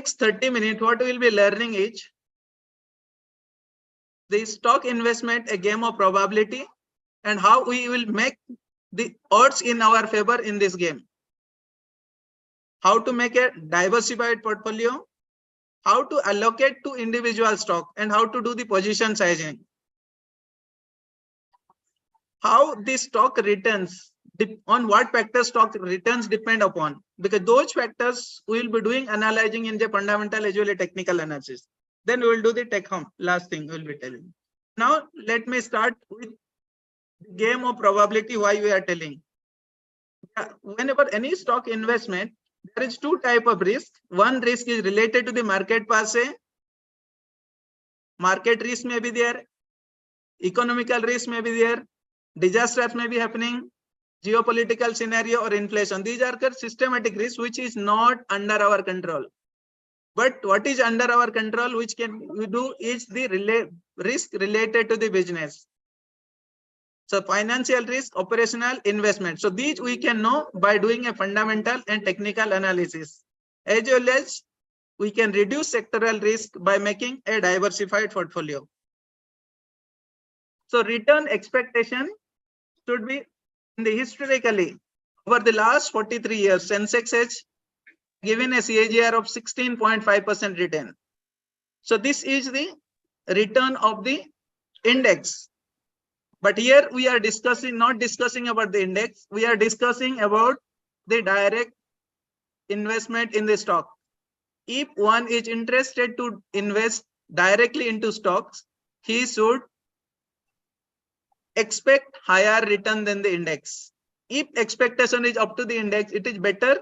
next 30 minutes, what we will be learning is the stock investment, a game of probability, and how we will make the odds in our favor in this game. How to make a diversified portfolio, how to allocate to individual stock, and how to do the position sizing. How the stock returns, on what factors stock returns depend upon, because those factors we will be doing analyzing in the fundamental as well as technical analysis. Then we will do the take home, last thing we will be telling. Now let me start with the game of probability. Why we are telling? Whenever any stock investment, there is two type of risk. One risk is related to the market per se. Market risk may be there, economical risk may be there, disasters may be happening, geopolitical scenario or inflation. These are systematic risks which is not under our control. But what is under our control, which can we do, is the risk related to the business. So financial risk, operational, investment. So these we can know by doing a fundamental and technical analysis. As well as we can reduce sectoral risk by making a diversified portfolio. So return expectation should be in the historically over the last 43 years, Sensex has given a CAGR of 16.5% return. So this is the return of the index. But here we are discussing, not discussing about the index, we are discussing about the direct investment in the stock. If one is interested to invest directly into stocks, he should expect higher return than the index. If expectation is up to the index, it is better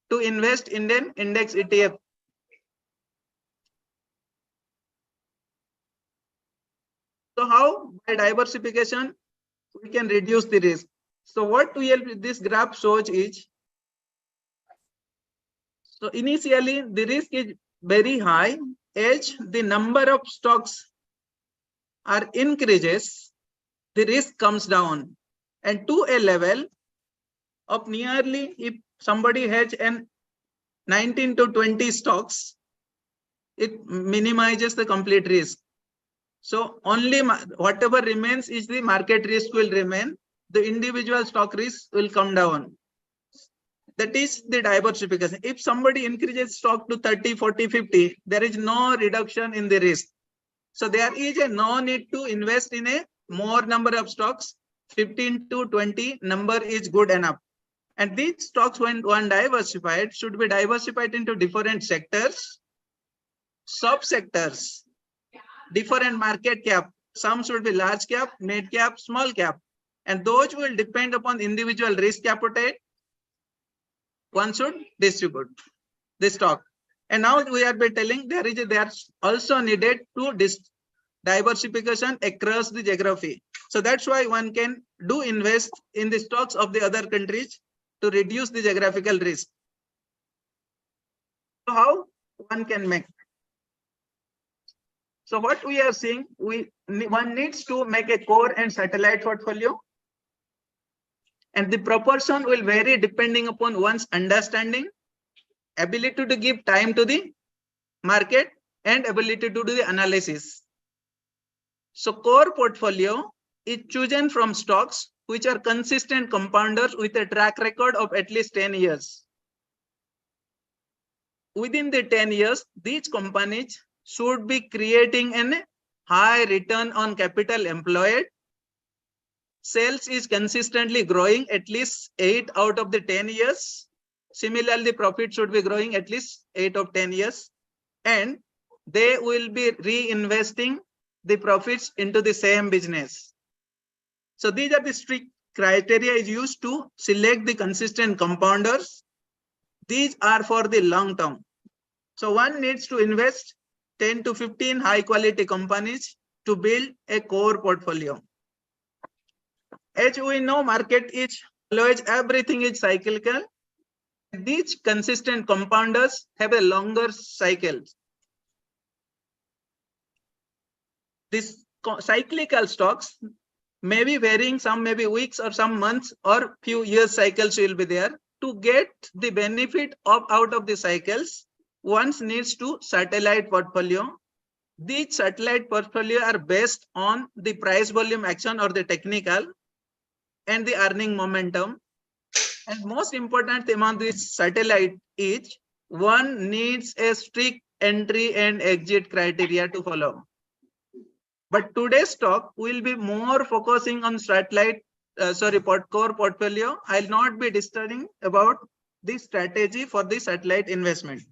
to invest in an index ETF. So how by diversification we can reduce the risk? So what this graph shows is, so initially the risk is very high. As the number of stocks are increases, the risk comes down, and to a level of nearly, if somebody has an 19 to 20 stocks, it minimizes the complete risk. So only whatever remains is the market risk will remain. The individual stock risk will come down. That is the diversification. If somebody increases stock to 30, 40, 50, there is no reduction in the risk. So there is no need to invest in a more number of stocks. 15 to 20 number is good enough. And these stocks, when one diversified, should be diversified into different sectors, sub-sectors, different market cap. Some should be large cap, mid cap, small cap. And those will depend upon individual risk appetite. One should distribute the stock. And now we are telling there's also needed to diversification across the geography. So that's why one can do invest in the stocks of the other countries to reduce the geographical risk. So how one can make? So what we are seeing, one needs to make a core and satellite portfolio. And the proportion will vary depending upon one's understanding, ability to give time to the market, and ability to do the analysis. So core portfolio is chosen from stocks which are consistent compounders with a track record of at least 10 years. Within the 10 years, these companies should be creating a high return on capital employed. Sales is consistently growing at least 8 out of the 10 years. Similarly, profit should be growing at least 8 of 10 years. And they will be reinvesting the profits into the same business. So these are the strict criteria is used to select the consistent compounders. These are for the long term. So one needs to invest 10 to 15 high quality companies to build a core portfolio. As we know, market is always, everything is cyclical. These consistent compounders have a longer cycle. These cyclical stocks may be varying, some may be weeks or some months or few years cycles will be there. To get the benefit out of the cycles, one needs to satellite portfolio. These satellite portfolio are based on the price volume action or the technical and the earning momentum. And most important thing on this satellite is one needs a strict entry and exit criteria to follow. But today's talk will be more focusing on satellite, core portfolio. I'll not be discussing about the strategy for the satellite investment.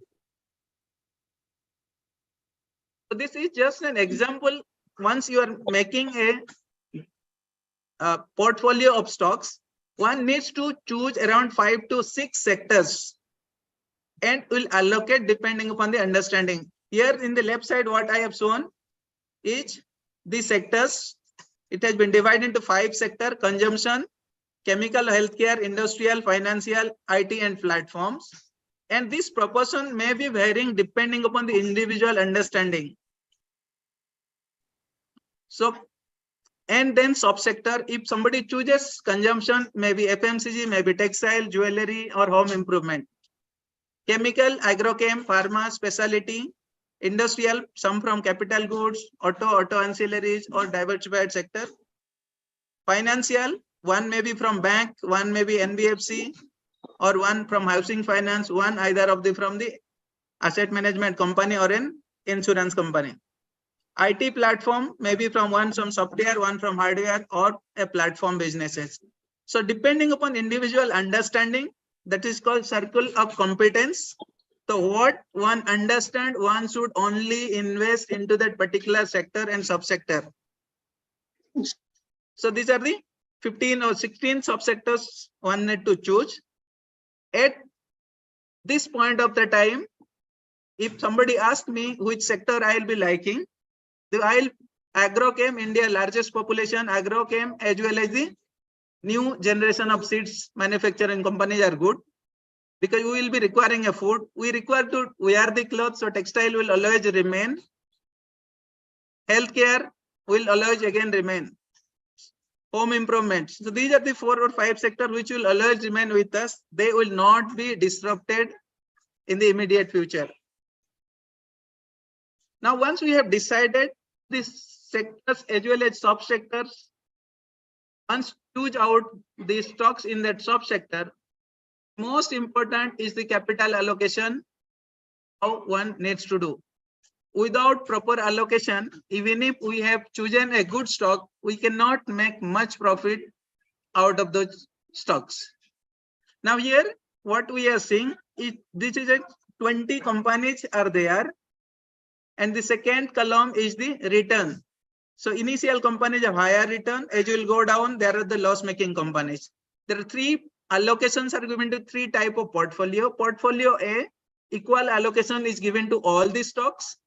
So this is just an example. Once you are making a portfolio of stocks, one needs to choose around 5 to 6 sectors and will allocate depending upon the understanding. Here in the left side, what I have shown is the sectors. It has been divided into 5 sectors: consumption, chemical, healthcare, industrial, financial, IT, and platforms. And this proportion may be varying depending upon the individual understanding. So, and then subsector, if somebody chooses consumption, maybe FMCG, maybe textile, jewelry, or home improvement. Chemical, agrochem, pharma, specialty. Industrial, some from capital goods, auto ancillaries, or diversified sector. Financial, one may be from bank, one may be NBFC, or one from housing finance, one either of the from the asset management company or an insurance company. IT platform, maybe from one from software, one from hardware, or a platform businesses. So depending upon individual understanding, that is called circle of competence. So what one understand, one should only invest into that particular sector and subsector. So these are the 15 or 16 subsectors one need to choose. At this point of the time, if somebody asks me which sector I'll be liking, agrochem, India largest population, agrochem, as well as the new generation of seeds manufacturing companies are good, because we will be requiring a food. We require to wear the clothes, so textile will always remain. Healthcare will always again remain. Home improvement. So these are the 4 or 5 sectors which will always remain with us. They will not be disrupted in the immediate future. Now, once we have decided these sectors as well as subsectors, once choose out the stocks in that subsector, most important is the capital allocation, how one needs to do. Without proper allocation, even if we have chosen a good stock, we cannot make much profit out of those stocks. Now here, what we are seeing is this is a 20 companies are there. And the second column is the return. So initial companies have higher return. As you will go down, there are the loss-making companies. There are 3 allocations are given to 3 type of portfolio. Portfolio A, equal allocation is given to all the stocks.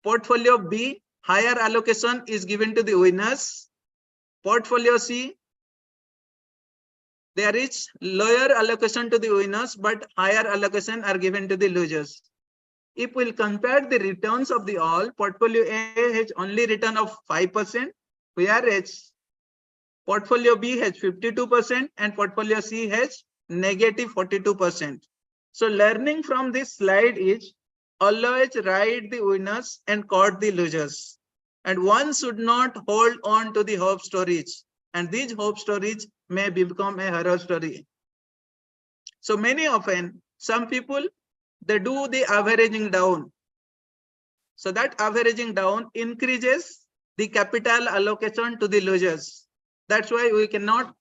Portfolio B, higher allocation is given to the winners. Portfolio C, there is lower allocation to the winners, but higher allocation are given to the losers. If we'll compare the returns of the all, portfolio A has only return of 5%, whereas portfolio B has 52% and portfolio C has negative 42%. So learning from this slide is always write the winners and quote the losers. And one should not hold on to the hope stories. And these hope stories may become a horror story. So many often, some people, they do the averaging down. So that averaging down increases the capital allocation to the losers. That's why we cannot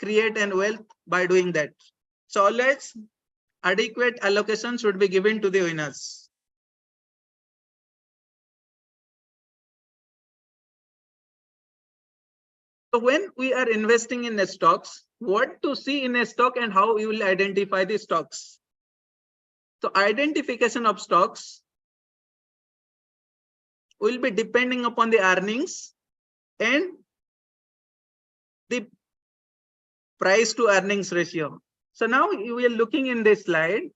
create an wealth by doing that. So always adequate allocation should be given to the winners. So when we are investing in the stocks, what to see in a stock and how you will identify the stocks. So identification of stocks will be depending upon the earnings and the price to earnings ratio. So now we are looking in this slide,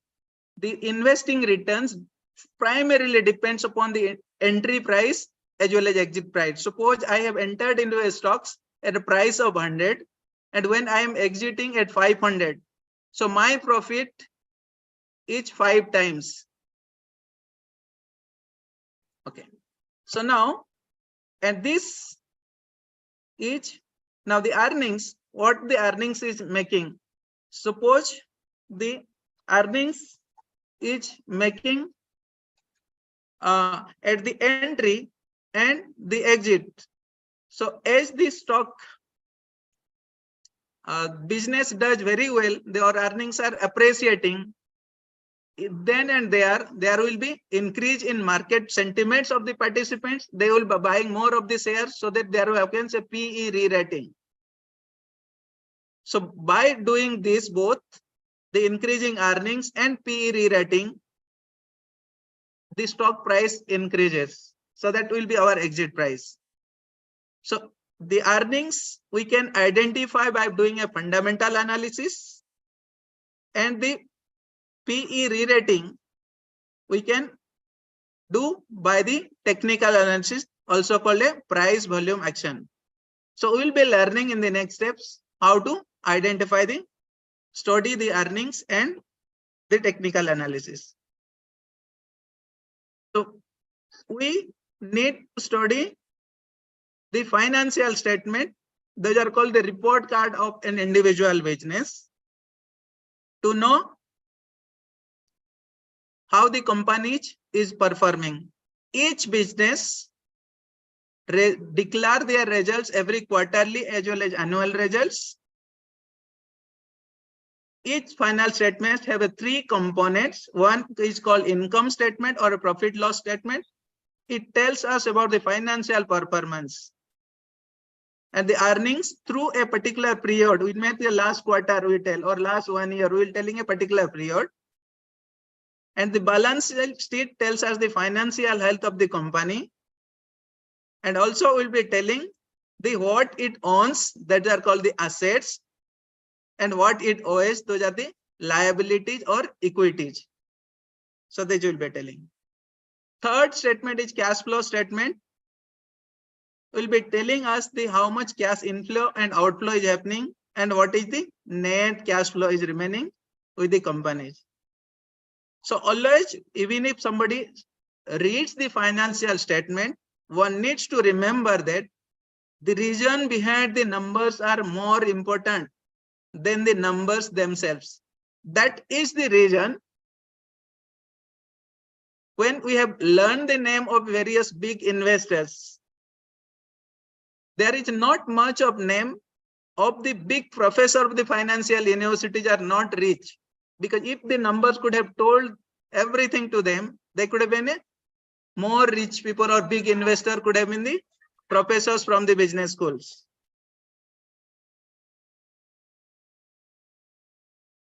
the investing returns primarily depends upon the entry price as well as exit price. Suppose I have entered into a stocks at a price of 100 and when I am exiting at 500. So my profit is 5 times. Okay. So now, and this is now the earnings, what the earnings is making. Suppose the earnings is making at the entry and the exit. So as the stock business does very well, their earnings are appreciating, then and there will be increase in market sentiments of the participants. They will be buying more of the shares, so that there happens a PE re-rating. So by doing this, both the increasing earnings and PE re-rating, the stock price increases. So that will be our exit price. So the earnings we can identify by doing a fundamental analysis, and the PE re-rating we can do by the technical analysis, also called a price volume action. So we will be learning in the next steps how to identify the study the earnings and the technical analysis. So we need to study the financial statement. Those are called the report card of an individual business, to know how the company is performing. Each business declare their results every quarterly as well as annual results. Each final statement have a 3 components. One is called income statement or a profit loss statement. It tells us about the financial performance and the earnings through a particular period. We may the last quarter we tell, or last 1 year we will telling a particular period. And the balance sheet tells us the financial health of the company. And also we'll be telling the what it owns, that are called the assets, and what it owes, those are the liabilities or equities. So they will be telling. Third statement is cash flow statement. Will be telling us the how much cash inflow and outflow is happening, and what is the net cash flow is remaining with the companies. So always, even if somebody reads the financial statement, one needs to remember that the reason behind the numbers are more important than the numbers themselves. That is the reason when we have learned the name of various big investors, there is not much of name of the big professor of the financial universities are not rich. Because if the numbers could have told everything to them, they could have been a more rich people, or big investor could have been the professors from the business schools.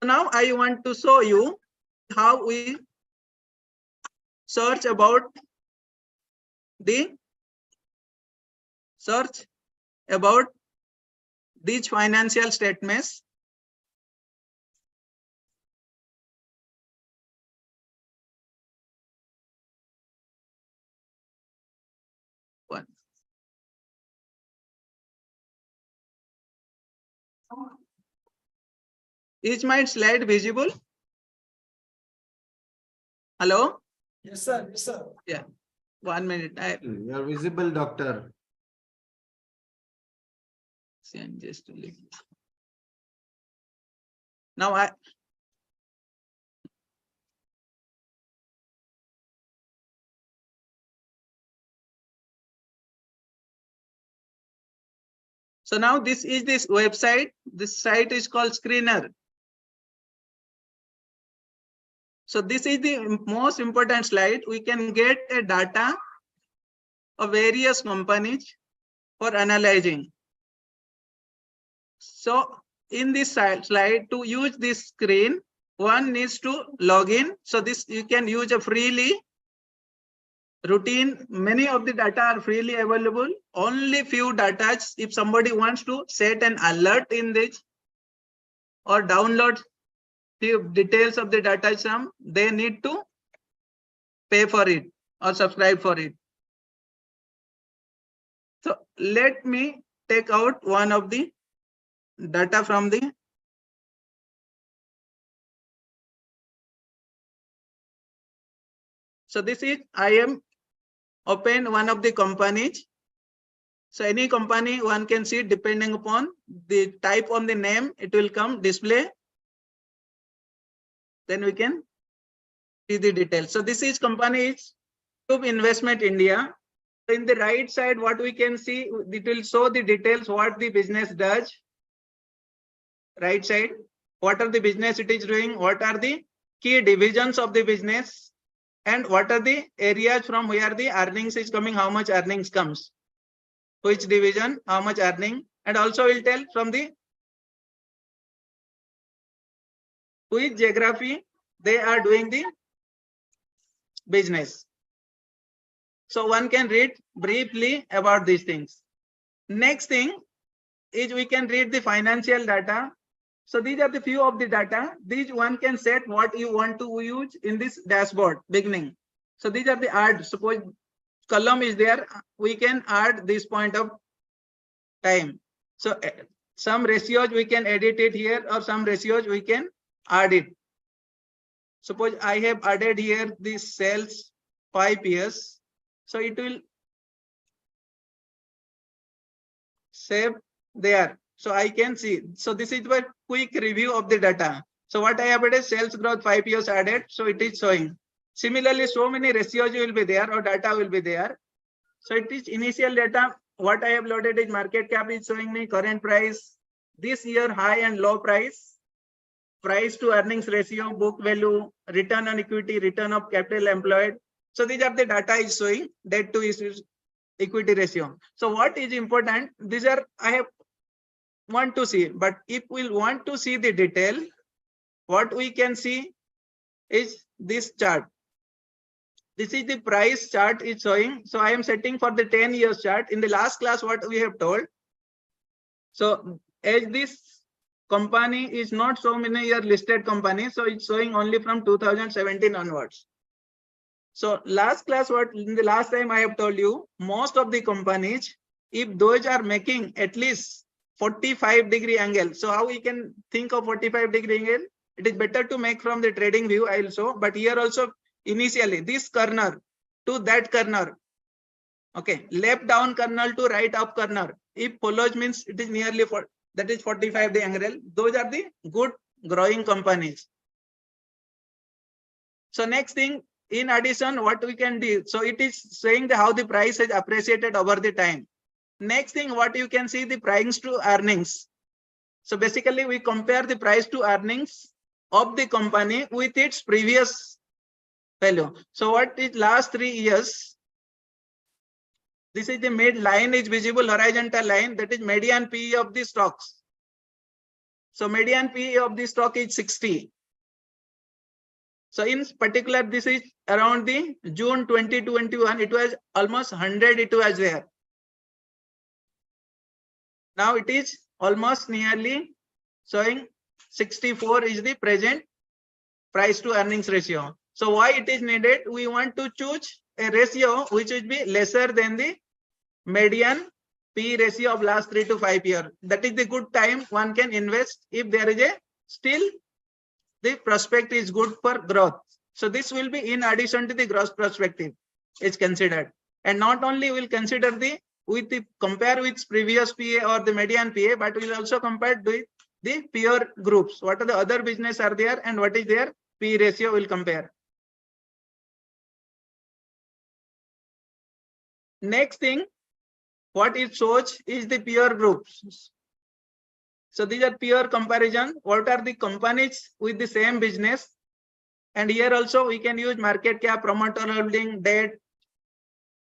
Now I want to show you how we search about these financial statements. One. Is my slide visible? Hello? Yes, sir. Yes, sir. Yeah. 1 minute. You are visible, doctor. Just a little. Now so now this is this website. This site is called Screener. So this is the most important slide. We can get a data of various companies for analyzing. So in this slide, to use this screen, one needs to log in. So this you can use a freely routine. Many of the data are freely available. Only few data, if somebody wants to set an alert in this or download few details of the data sum, they need to pay for it or subscribe for it. So let me take out one of the data from the so this is open one of the companies. So any company one can see depending upon the type on the name, it will come display. Then we can see the details. So this is company Tube Investment India. In the right side, what we can see, it will show the details what the business does. Right side, what are the business it is doing, what are the key divisions of the business, and what are the areas from where the earnings is coming, how much earnings comes, which division, how much earning, and also will tell from the which geography they are doing the business. So one can read briefly about these things. Next thing is we can read the financial data. So these are the few of the data. These one can set what you want to use in this dashboard beginning. So these are the add. Suppose column is there, we can add this point of time. So some ratios we can edit it here, or some ratios we can add it. Suppose I have added here this sales 5 years. So it will save there. So I can see. So this is a quick review of the data. So what I have added, sales growth 5 years added. So it is showing. Similarly, so many ratios will be there, or data will be there. So it is initial data. What I have loaded is market cap is showing me current price, this year high and low price, price to earnings ratio, book value, return on equity, return of capital employed. So these are the data is showing, debt to equity ratio. So what is important? These are I have want to see, but if we want to see the detail, what we can see is this chart. This is the price chart is showing. So I am setting for the 10 years chart. In the last class, what we have told. So as this company is not so many year listed company, so it's showing only from 2017 onwards. So last class, what in the last time I have told you, most of the companies, if those are making at least 45-degree angle. So how we can think of 45-degree angle? It is better to make from the trading view also, but here also initially this corner to that corner, okay, left down corner to right up corner, if follows means it is nearly for that is 45-degree angle. Those are the good growing companies. So next thing, in addition, what we can do, so it is saying the, how the price is appreciated over the time. Next thing, what you can see, the price to earnings. So basically we compare the price to earnings of the company with its previous value. So what is last 3 years? This is the mid line is visible horizontal line, that is median PE of the stocks. So median PE of the stock is 60. So in particular, this is around the June 2021, it was almost 100, it was there. Now it is almost nearly showing 64 is the present price to earnings ratio. So why it is needed? We want to choose a ratio which would be lesser than the median P ratio of last 3 to 5 years. That is the good time one can invest if there is a still the prospect is good for growth. So this will be in addition to the growth perspective is considered. And not only will consider the with the compare with previous PA or the median PA, but we'll also compare with the peer groups. What are the other business are there and what is their P ratio will compare. Next thing, what it shows is the peer groups. So these are peer comparison. What are the companies with the same business? And here also we can use market cap, promoter holding, debt,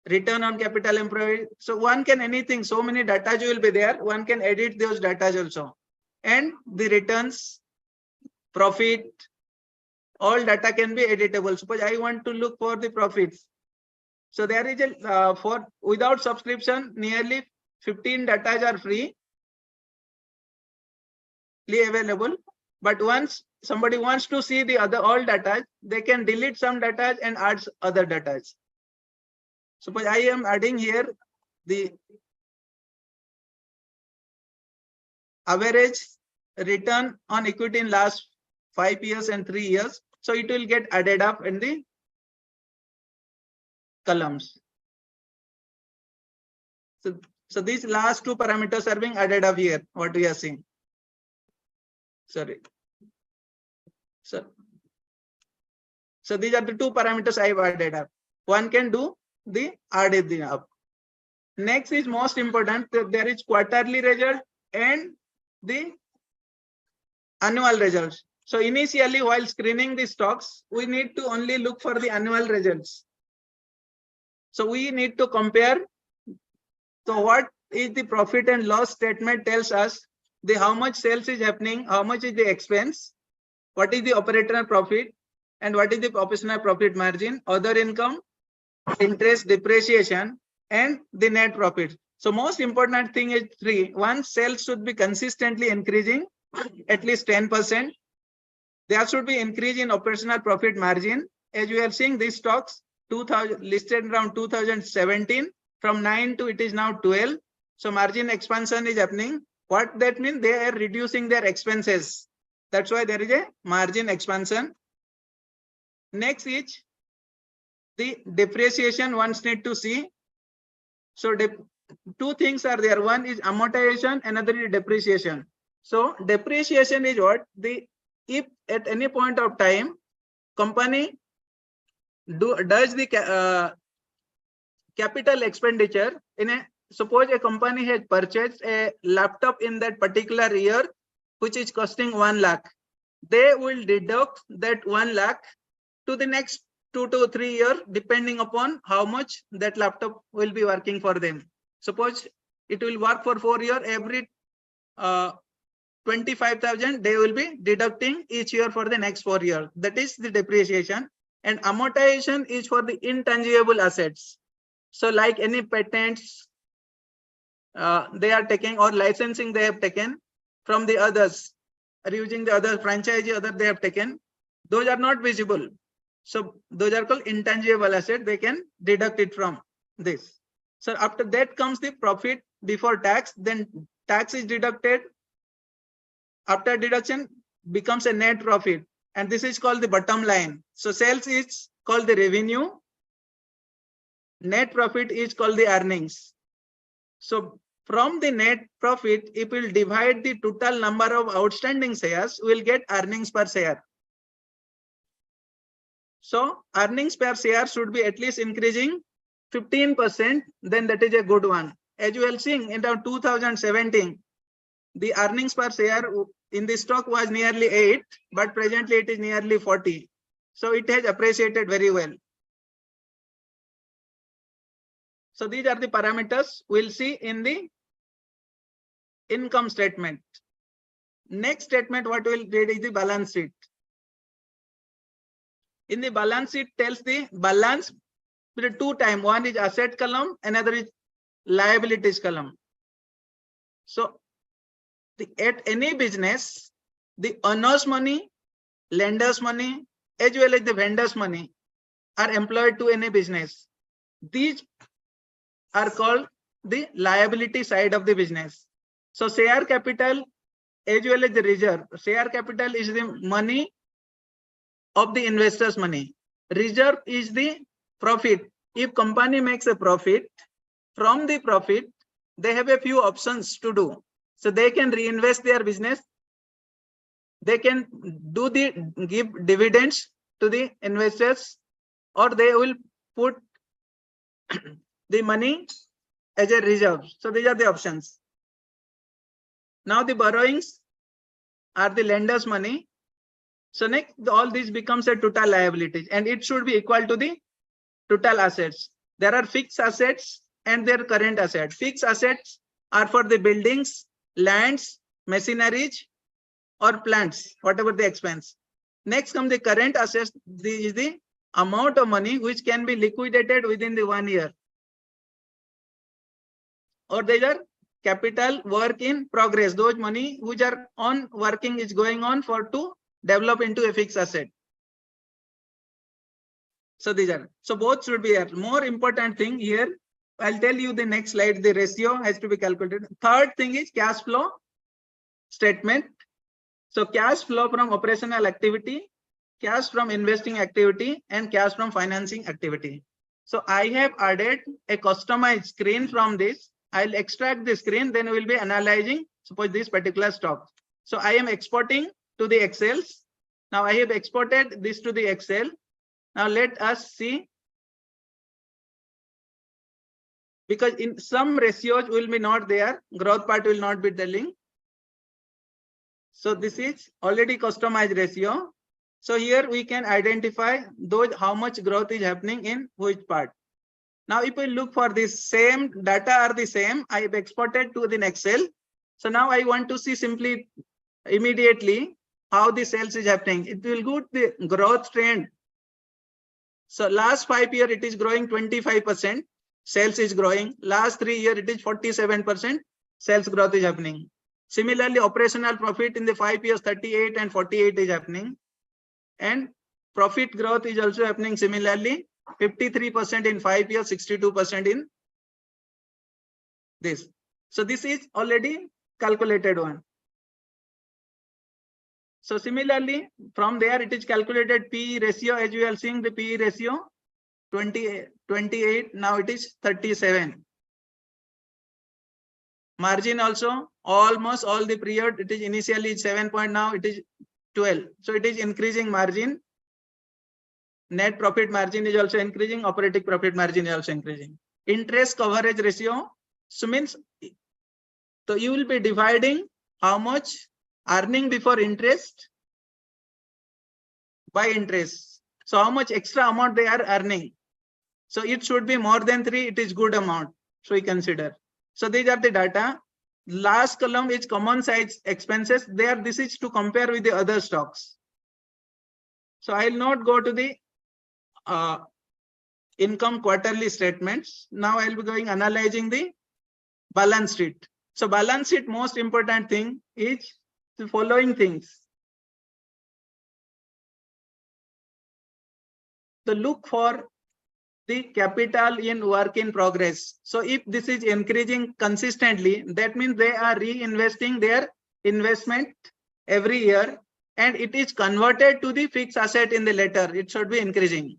return on capital employed. So one can anything, so many data will be there. One can edit those data also. And the returns, profit, all data can be editable. Suppose I want to look for the profits. So there is a for without subscription, nearly 15 data are free available. But once somebody wants to see the other all data, they can delete some data and add other data. Suppose I am adding here the average return on equity in last 5 years and 3 years. So it will get added up in the columns. So these last two parameters are being added up here, what we are seeing. Sorry. So these are the two parameters I've added up. One can do the added up. Next is most important, there is quarterly result and the annual results. So initially, while screening the stocks, we need to only look for the annual results. So we need to compare. So what is the profit and loss statement tells us the how much sales is happening, how much is the expense, what is the operational profit, and what is the operational profit margin, other income, interest, depreciation, and the net profit. So most important thing is three. One, sales should be consistently increasing at least 10%. There should be increase in operational profit margin. As we are seeing, these stocks 2000 listed around 2017, from 9 to it is now 12. So margin expansion is happening. What that means? They are reducing their expenses. That's why there is a margin expansion. Next is the depreciation ones need to see. So two things are there. One is amortization, another is depreciation. So depreciation is what? If at any point of time company does the capital expenditure in a, suppose a company has purchased a laptop in that particular year which is costing 1 lakh, they will deduct that 1 lakh to the next 2 to 3 years depending upon how much that laptop will be working for them. Suppose it will work for 4 years, every 25,000 they will be deducting each year for the next 4 years. That is the depreciation. And amortization is for the intangible assets. So like any patents they are taking or licensing they have taken from the others, or using the other franchise other they have taken, those are not visible. So those are called intangible assets. They can deduct it from this. So after that comes the profit before tax. Then tax is deducted. After deduction becomes a net profit, and this is called the bottom line. So sales is called the revenue. Net profit is called the earnings. So from the net profit, if we will divide the total number of outstanding shares, we will get earnings per share. So earnings per share should be at least increasing 15%, then that is a good one. As you are seeing in 2017, the earnings per share in the stock was nearly 8, but presently it is nearly 40. So it has appreciated very well. So these are the parameters we'll see in the income statement. Next statement, what we'll read is the balance sheet. In the balance sheet tells the balance with two times. One is asset column, another is liabilities column. So at any business, the owner's money, lender's money, as well as the vendor's money are employed to any business. These are called the liability side of the business. So share capital as well as the reserve. Share capital is the money of the investors' money. Reserve is the profit. If company makes a profit, from the profit, they have a few options to do. So they can reinvest their business. They can give dividends to the investors, or they will put the money as a reserve. So these are the options. Now the borrowings are the lender's money. So next, all this becomes a total liability, and it should be equal to the total assets. There are fixed assets and their current assets. Fixed assets are for the buildings, lands, machineries, or plants, whatever the expense. Next comes the current assets. This is the amount of money which can be liquidated within the 1 year. Or these are capital work in progress. Those money which are on working is going on for to develop into a fixed asset. So these are, so both should be here. More important thing here, I'll tell you the next slide, the ratio has to be calculated. Third thing is cash flow statement. So cash flow from operational activity, cash from investing activity, and cash from financing activity. So I have added a customized screen from this. I'll extract the screen, then we'll be analyzing, suppose this particular stock. So I am exporting to the Excels. Now I have exported this to the Excel. Now let us see, because in some ratios will be not there, growth part will not be telling. So this is already customized ratio. So here we can identify those how much growth is happening in which part. Now if we look for this same data are the same, I have exported to the Excel. So now I want to see simply immediately how the sales is happening. It will go the growth trend. So last 5 years it is growing 25%. Sales is growing. Last 3 years it is 47%. Sales growth is happening. Similarly, operational profit in the 5 years 38 and 48 is happening. And profit growth is also happening similarly. 53% in 5 years, 62% in this. So this is already calculated one. So similarly, from there it is calculated PE ratio, as you are seeing the PE ratio 28, now it is 37. Margin also almost all the period, it is initially 7 point, now it is 12. So it is increasing margin. Net profit margin is also increasing, operating profit margin is also increasing. Interest coverage ratio, so means, so you will be dividing how much earning before interest by interest. So how much extra amount they are earning. So it should be more than 3, it is good amount. So we consider. So these are the data. Last column is common size expenses. There, this is to compare with the other stocks. So I will not go to the income quarterly statements. Now I will be going analyzing the balance sheet. So balance sheet, most important thing is the following things. So look for the capital in work in progress. So if this is increasing consistently, that means they are reinvesting their investment every year, and it is converted to the fixed asset in the later. It should be increasing.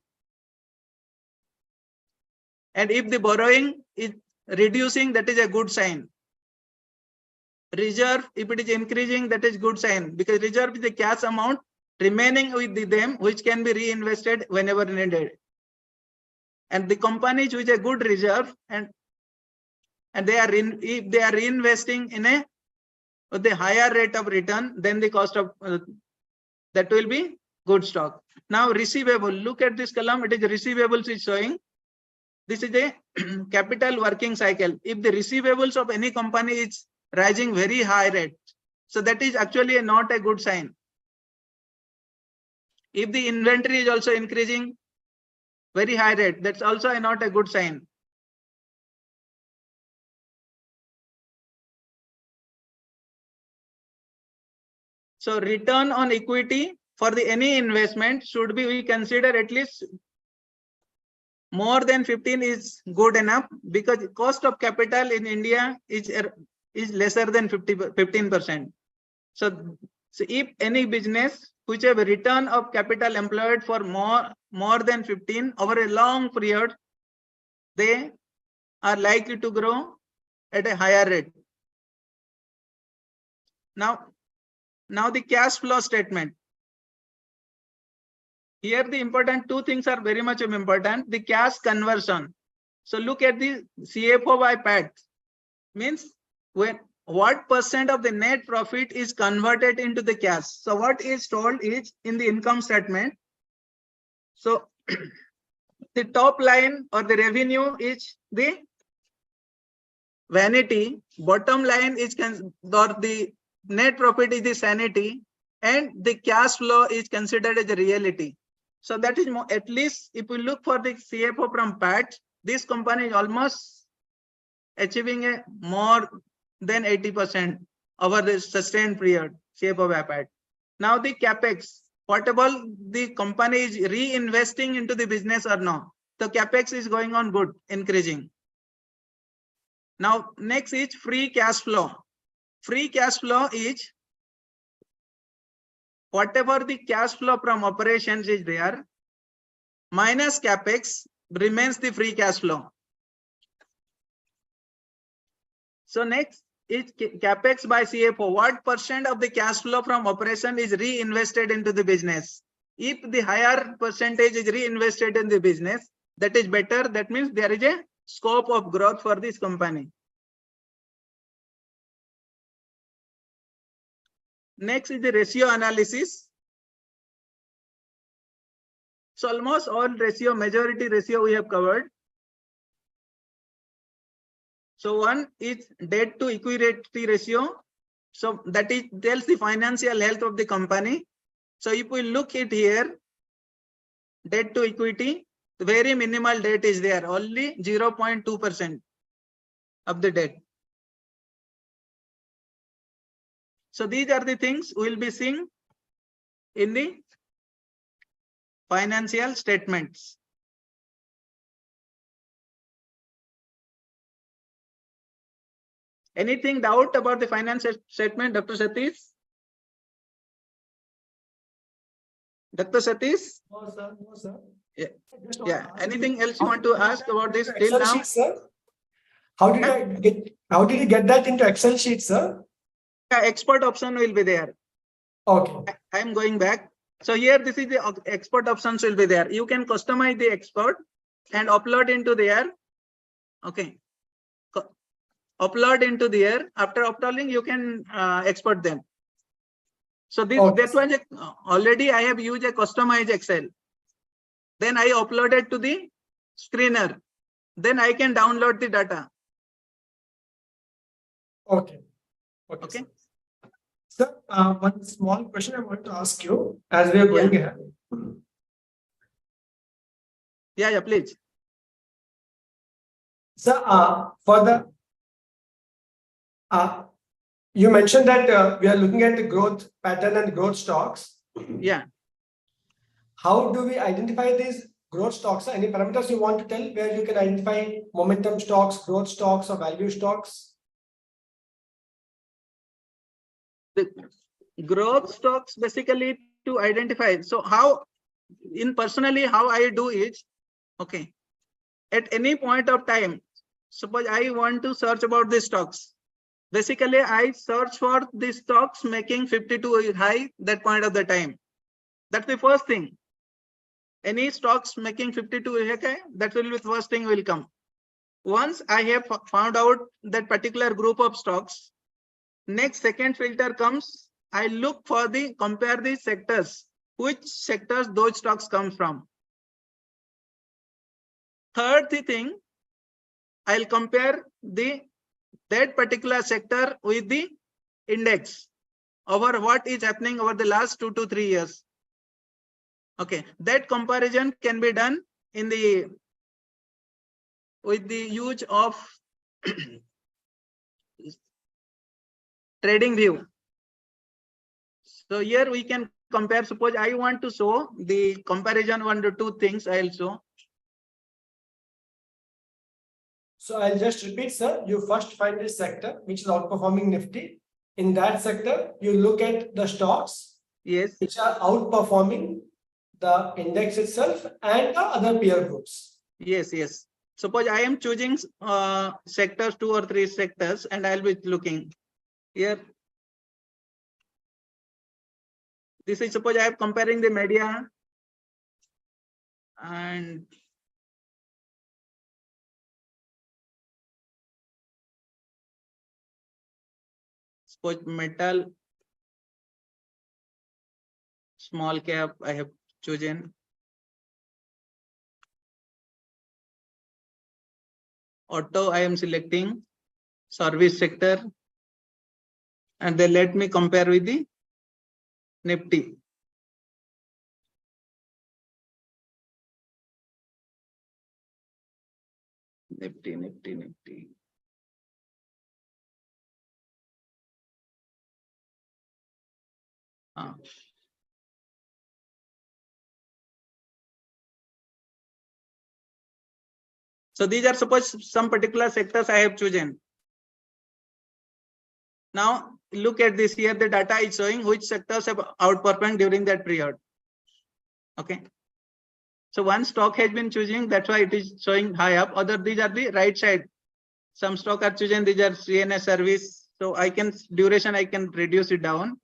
And if the borrowing is reducing, that is a good sign. Reserve, if it is increasing, that is good sign, because reserve is the cash amount remaining with them, which can be reinvested whenever needed. And the companies which a good reserve and they are if they are reinvesting in a with the higher rate of return, then the cost of that will be good stock. Now receivable, look at this column, it is receivables is showing. This is a capital working cycle. If the receivables of any company is rising very high rate, so that is actually not a good sign. If the inventory is also increasing very high rate, that's also not a good sign. So return on equity for the any investment should be, we consider at least more than 15 is good enough, because cost of capital in India is lesser than 15%. So if any business which have a return of capital employed for more than 15 over a long period, they are likely to grow at a higher rate. Now the cash flow statement. Here the important two things are very much important. The cash conversion. So look at the CFO by PAT. Means when what percent of the net profit is converted into the cash. So what is told is in the income statement. So the top line or the revenue is the vanity, bottom line is or the net profit is the sanity, and the cash flow is considered as a reality. So that is more, at least if we look for the CFO from PAT, this company is almost achieving a more than 80% over the sustained period, CFO by PAT. Now the capex, whatever the company is reinvesting into the business or not, the capex is going on good, increasing. Now next is free cash flow. Free cash flow is whatever the cash flow from operations is there minus capex remains the free cash flow. So next is capex by CFO. What percent of the cash flow from operation is reinvested into the business? If the higher percentage is reinvested in the business, that is better. That means there is a scope of growth for this company. Next is the ratio analysis. So almost all ratio, majority ratio we have covered. So one is debt to equity ratio. So that is tells the financial health of the company. So if we look at here, debt to equity, very minimal debt is there, only 0.2% of the debt. So these are the things we will be seeing in the financial statements. Anything doubt about the financial statement, Dr. Satish? Dr. Satish? No, sir. No, sir. Yeah. Just want Yeah. to ask Anything you, else you want to ask about this till Excel now? sheet, sir? How did you get that into Excel sheet, sir? Yeah, export option will be there. Okay. I am going back. So here, this is the export options will be there. You can customize the export and upload into there. Okay. Upload into there. After uploading, you can export them. So this Okay, that was already I have used a customized Excel. Then I uploaded to the screener. Then I can download the data. Okay. Okay. Sir, one small question I want to ask you as we are going ahead. Yeah, please. Sir, for the you mentioned that we are looking at the growth pattern and growth stocks. Yeah. How do we identify these growth stocks? Any parameters you want to tell where you can identify momentum stocks, growth stocks, or value stocks? The growth stocks basically to identify. So how personally how I do is, okay, at any point of time, suppose I want to search about the stocks. Basically, I search for the stocks making 52 high that point of the time. That's the first thing. Any stocks making 52 high, that will be the first thing will come. Once I have found out that particular group of stocks, next second filter comes. I look for compare the sectors, which sectors those stocks come from. Third thing, I'll compare that particular sector with the index over what is happening over the last 2 to 3 years. Okay, that comparison can be done with the use of trading view. So here we can compare. Suppose I want to show the comparison 1 to 2 things. I'll show. So I'll just repeat, sir. You first find a sector which is outperforming Nifty. In that sector, you look at the stocks, Yes, which are outperforming the index itself and the other peer groups. yes. Suppose I am choosing sectors, 2 or 3 sectors, and I'll be looking here. This is suppose I am comparing the media and suppose metal, small cap I have chosen. Auto I am selecting, service sector, and then let me compare with the Nifty. Nifty. So these are suppose some particular sectors I have chosen. Now look at this here. The data is showing which sectors have outperformed during that period. Okay. So one stock has been choosing. That's why it is showing high up. Other these are the right side. some stock are chosen, these are CNS service. So I can duration, I can reduce it down.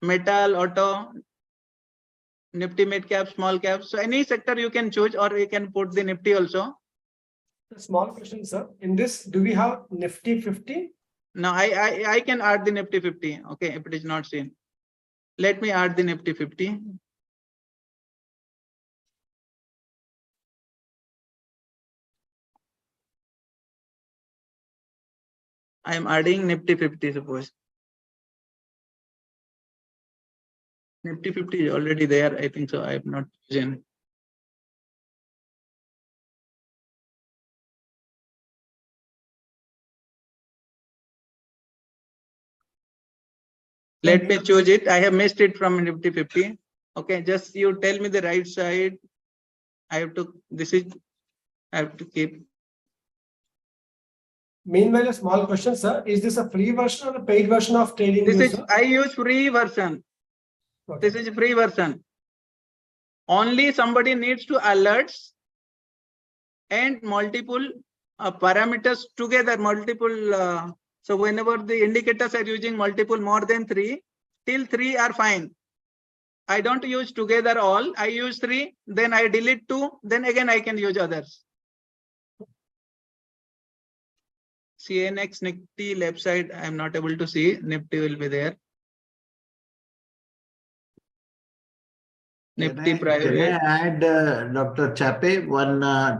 Metal, auto, Nifty mid cap, small cap. So any sector you can choose, or you can put the Nifty also. A small question, sir. In this, do we have Nifty 50? Now I can add the Nifty 50. Okay, if it is not seen. Let me add the Nifty 50. I am adding Nifty 50, suppose. Nifty 50 is already there. I think so. I have not chosen. Let me choose it. I have missed it from Nifty 50. Okay, just you tell me the right side. I have to, this is, I have to keep. Meanwhile, a small question, sir. Is this a free version or a paid version of trading? This is, user? I use free version. Okay. This is free version. Only somebody needs to alerts and multiple parameters together, multiple. So whenever the indicators are using multiple more than 3, till 3 are fine. I don't use together all. I use 3, then I delete 2, then again I can use others. CNX Nifty left side, I am not able to see. Nifty will be there. Nifty Can I private. add, Dr. Chape,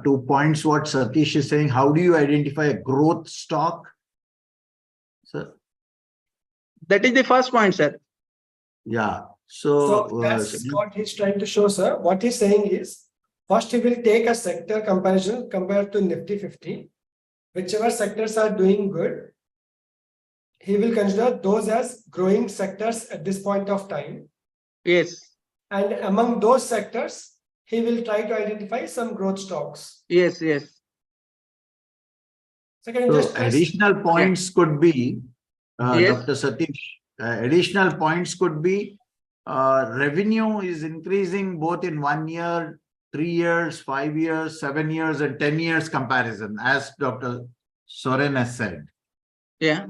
2 points what Satish is saying? How do you identify a growth stock? Sir? That is the first point, sir. Yeah. So So, that's what he's trying to show, sir. What he's saying is, first he will take a sector comparison compared to Nifty 50. Whichever sectors are doing good, he will consider those as growing sectors at this point of time. Yes. And among those sectors, he will try to identify some growth stocks. Yes, yes. So can you just additional points could be, Yes. Dr. Satish, additional points could be revenue is increasing both in 1 year, 3 years, 5 years, 7 years, and 10 years comparison, as Dr. Soren has said. Yeah.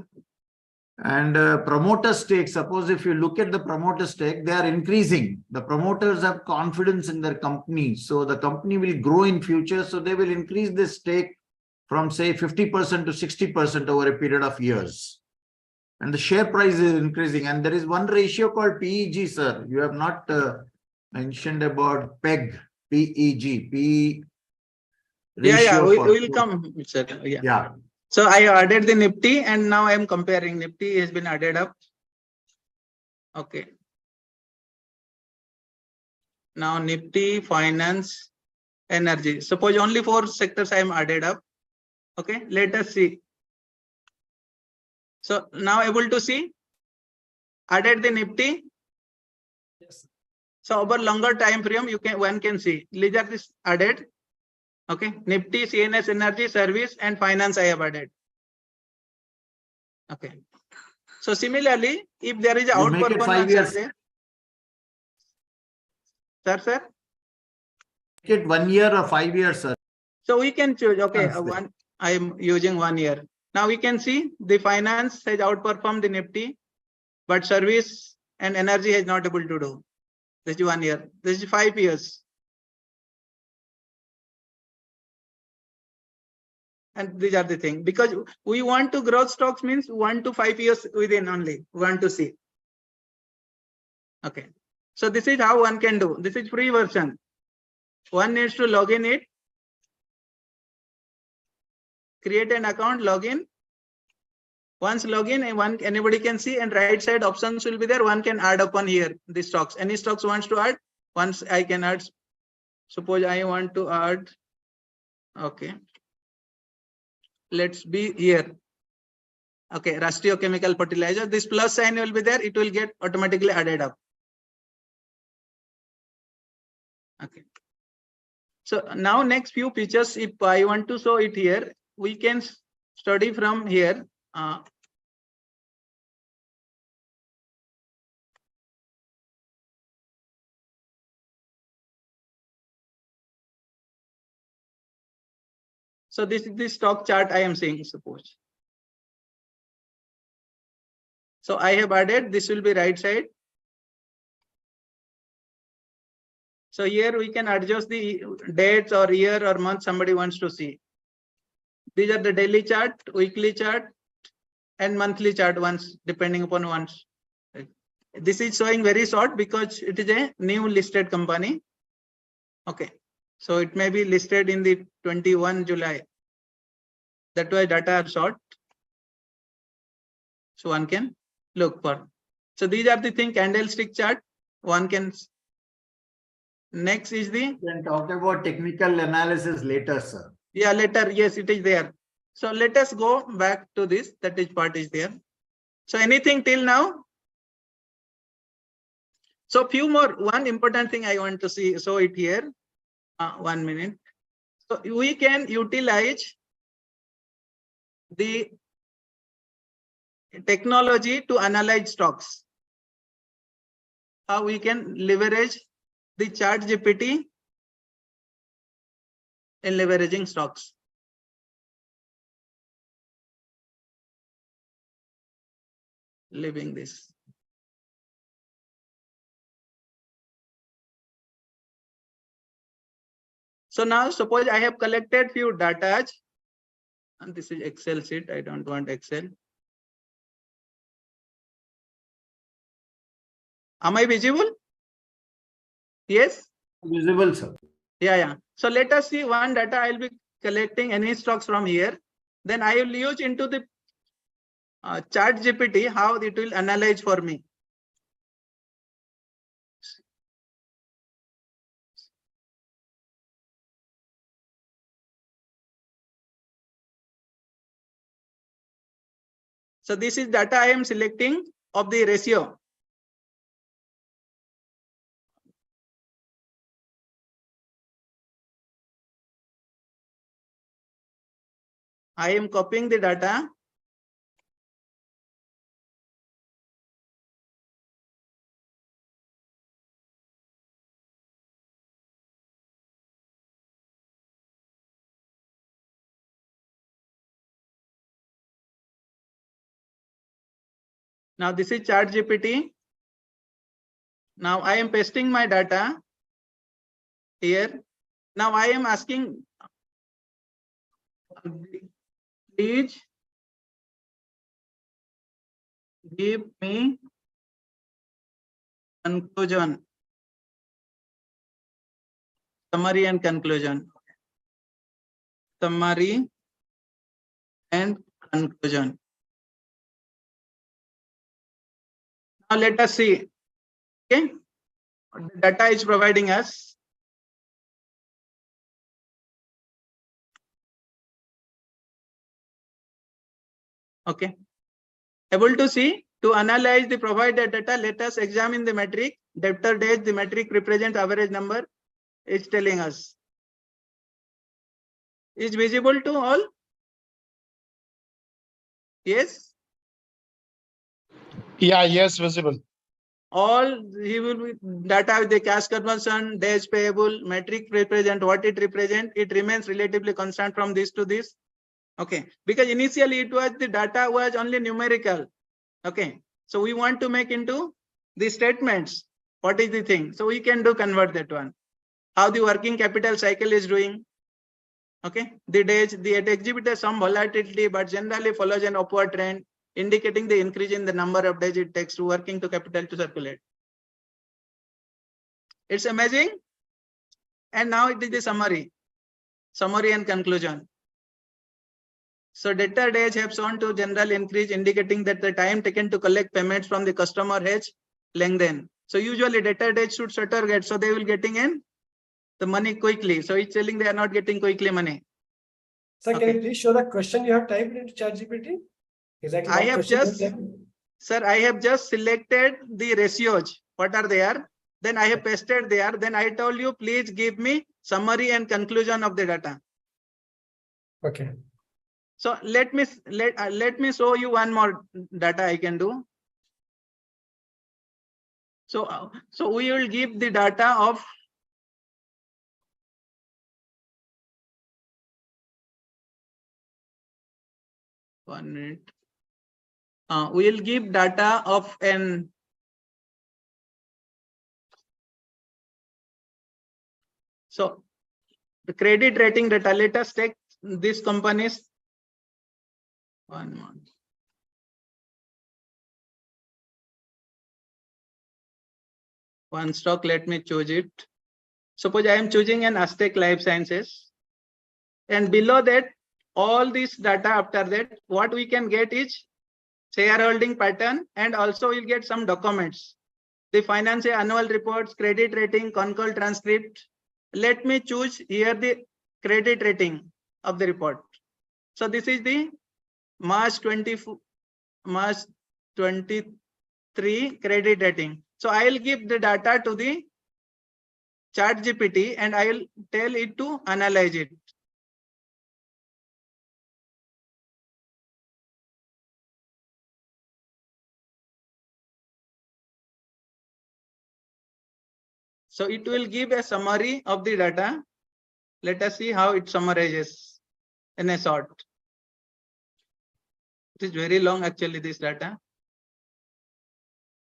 And promoter stake, suppose if you look at the promoter stake, they are increasing. The promoters have confidence in their company. So the company will grow in future. So they will increase the stake from say 50% to 60% over a period of years. And the share price is increasing. And there is one ratio called PEG, sir. You have not mentioned about PEG, PEG, PE ratio. We will come, sir. Yeah. So I added the Nifty and now I am comparing. Nifty has been added up. Okay. Now Nifty, finance, energy. Suppose only 4 sectors I am added up. Okay. Let us see. So now able to see. Added the Nifty. Yes. So over longer time frame, one can see. Ledger is added. Okay. Nifty, CNS, energy, service, and finance I have added. Okay. So similarly, if there is a outperformance, sir. Make it 1 year or 5 years, sir. So we can choose. Okay, I am using 1 year. Now we can see the finance has outperformed the Nifty, but service and energy has not able to do. This is 1 year. This is 5 years. And these are the things, because we want to growth stocks means 1 to 5 years within only. We want to see. Okay. So this is how one can do. This is free version. One needs to log in it. Create an account, login. Once login, anybody can see, and right side options will be there. One can add upon here the stocks. Any stocks wants to add. Once I can add. Suppose I want to add. Okay. Let's be here. Okay, Rashtriya Chemical Fertilizer. This plus sign will be there. It will get automatically added up. Okay. So now next few features, if I want to show it here, we can study from here. So this is the stock chart I am saying, suppose. So I have added, this will be right side. So here we can adjust the dates or year or month somebody wants to see. These are the daily chart, weekly chart, and monthly chart ones, depending upon ones. This is showing very short because it is a new listed company. Okay. So it may be listed in the 21 July. That why data are short. So one can look for. So these are the thing candlestick chart. One can. Next is the. We can talk about technical analysis later, sir. Yeah, later. Yes, it is there. So let us go back to this. That is part is there. So anything till now? So few more. One important thing I want to see. So it here. 1 minute. So we can utilize the technology to analyze stocks. How we can leverage the chart GPT in leveraging stocks. Leaving this. So now suppose I have collected few data, and this is Excel sheet. I don't want Excel. Am I visible? Yes. Visible, sir. Yeah. So let us see one data. I'll be collecting any stocks from here. Then I will use into the chart GPT how it will analyze for me. So this is data I am selecting of the ratio. I am copying the data. Now this is chart GPT. Now I am pasting my data here. Now I am asking, please give me conclusion, summary and conclusion. Summary and conclusion. Now let us see. Okay, the data is providing us. Okay, able to see. To analyze the provided data, let us examine the metric. Debtor days, the metric represents average number. It's telling us. Is visible to all? Yes. Yeah, yes, visible. All he will be data with the cash conversion, days payable, metric represent what it represent. It remains relatively constant from this to this. Okay, because initially it was the data was only numerical. Okay, so we want to make into the statements. What is the thing? So we can do convert that one. How the working capital cycle is doing. Okay, the days, it exhibits some volatility, but generally follows an upward trend, indicating the increase in the number of days it takes to working to capital to circulate. It's amazing. And now it is the summary and conclusion. So debtor days have shown to general increase, indicating that the time taken to collect payments from the customer has lengthened. So usually debtor days should shorter get, so they will getting in the money quickly. So it's telling they are not getting quickly money. Sir, can you please show the question you have typed into ChatGPT? Exactly. I have just, sir, I have just selected the ratios. What are there? Then I have pasted there. Then I told you, please give me summary and conclusion of the data. Okay. So let me show you one more data I can do. So we will give the data of 1 minute. We'll give data of an so the credit rating data. Let us take these companies. 1 month. One stock, let me choose it. Suppose I am choosing an Aztec Life Sciences, and below that, all this data after that, what we can get is shareholding pattern, and also we'll get some documents. The financial annual reports, credit rating, con-call transcript. Let me choose here the credit rating of the report. So this is the March 23 credit rating. So I will give the data to the ChatGPT and I will tell it to analyze it. So it will give a summary of the data. Let us see how it summarizes in a short. It is very long actually, this data.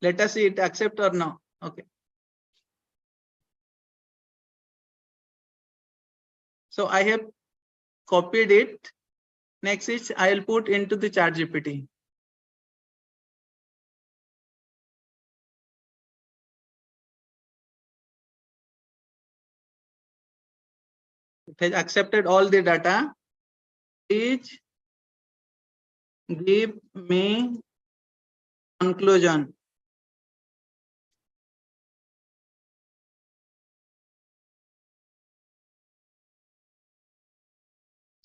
Let us see it accept or no. Okay. So I have copied it. Next is I will put into the ChatGPT. It has accepted all the data. Please give me conclusion.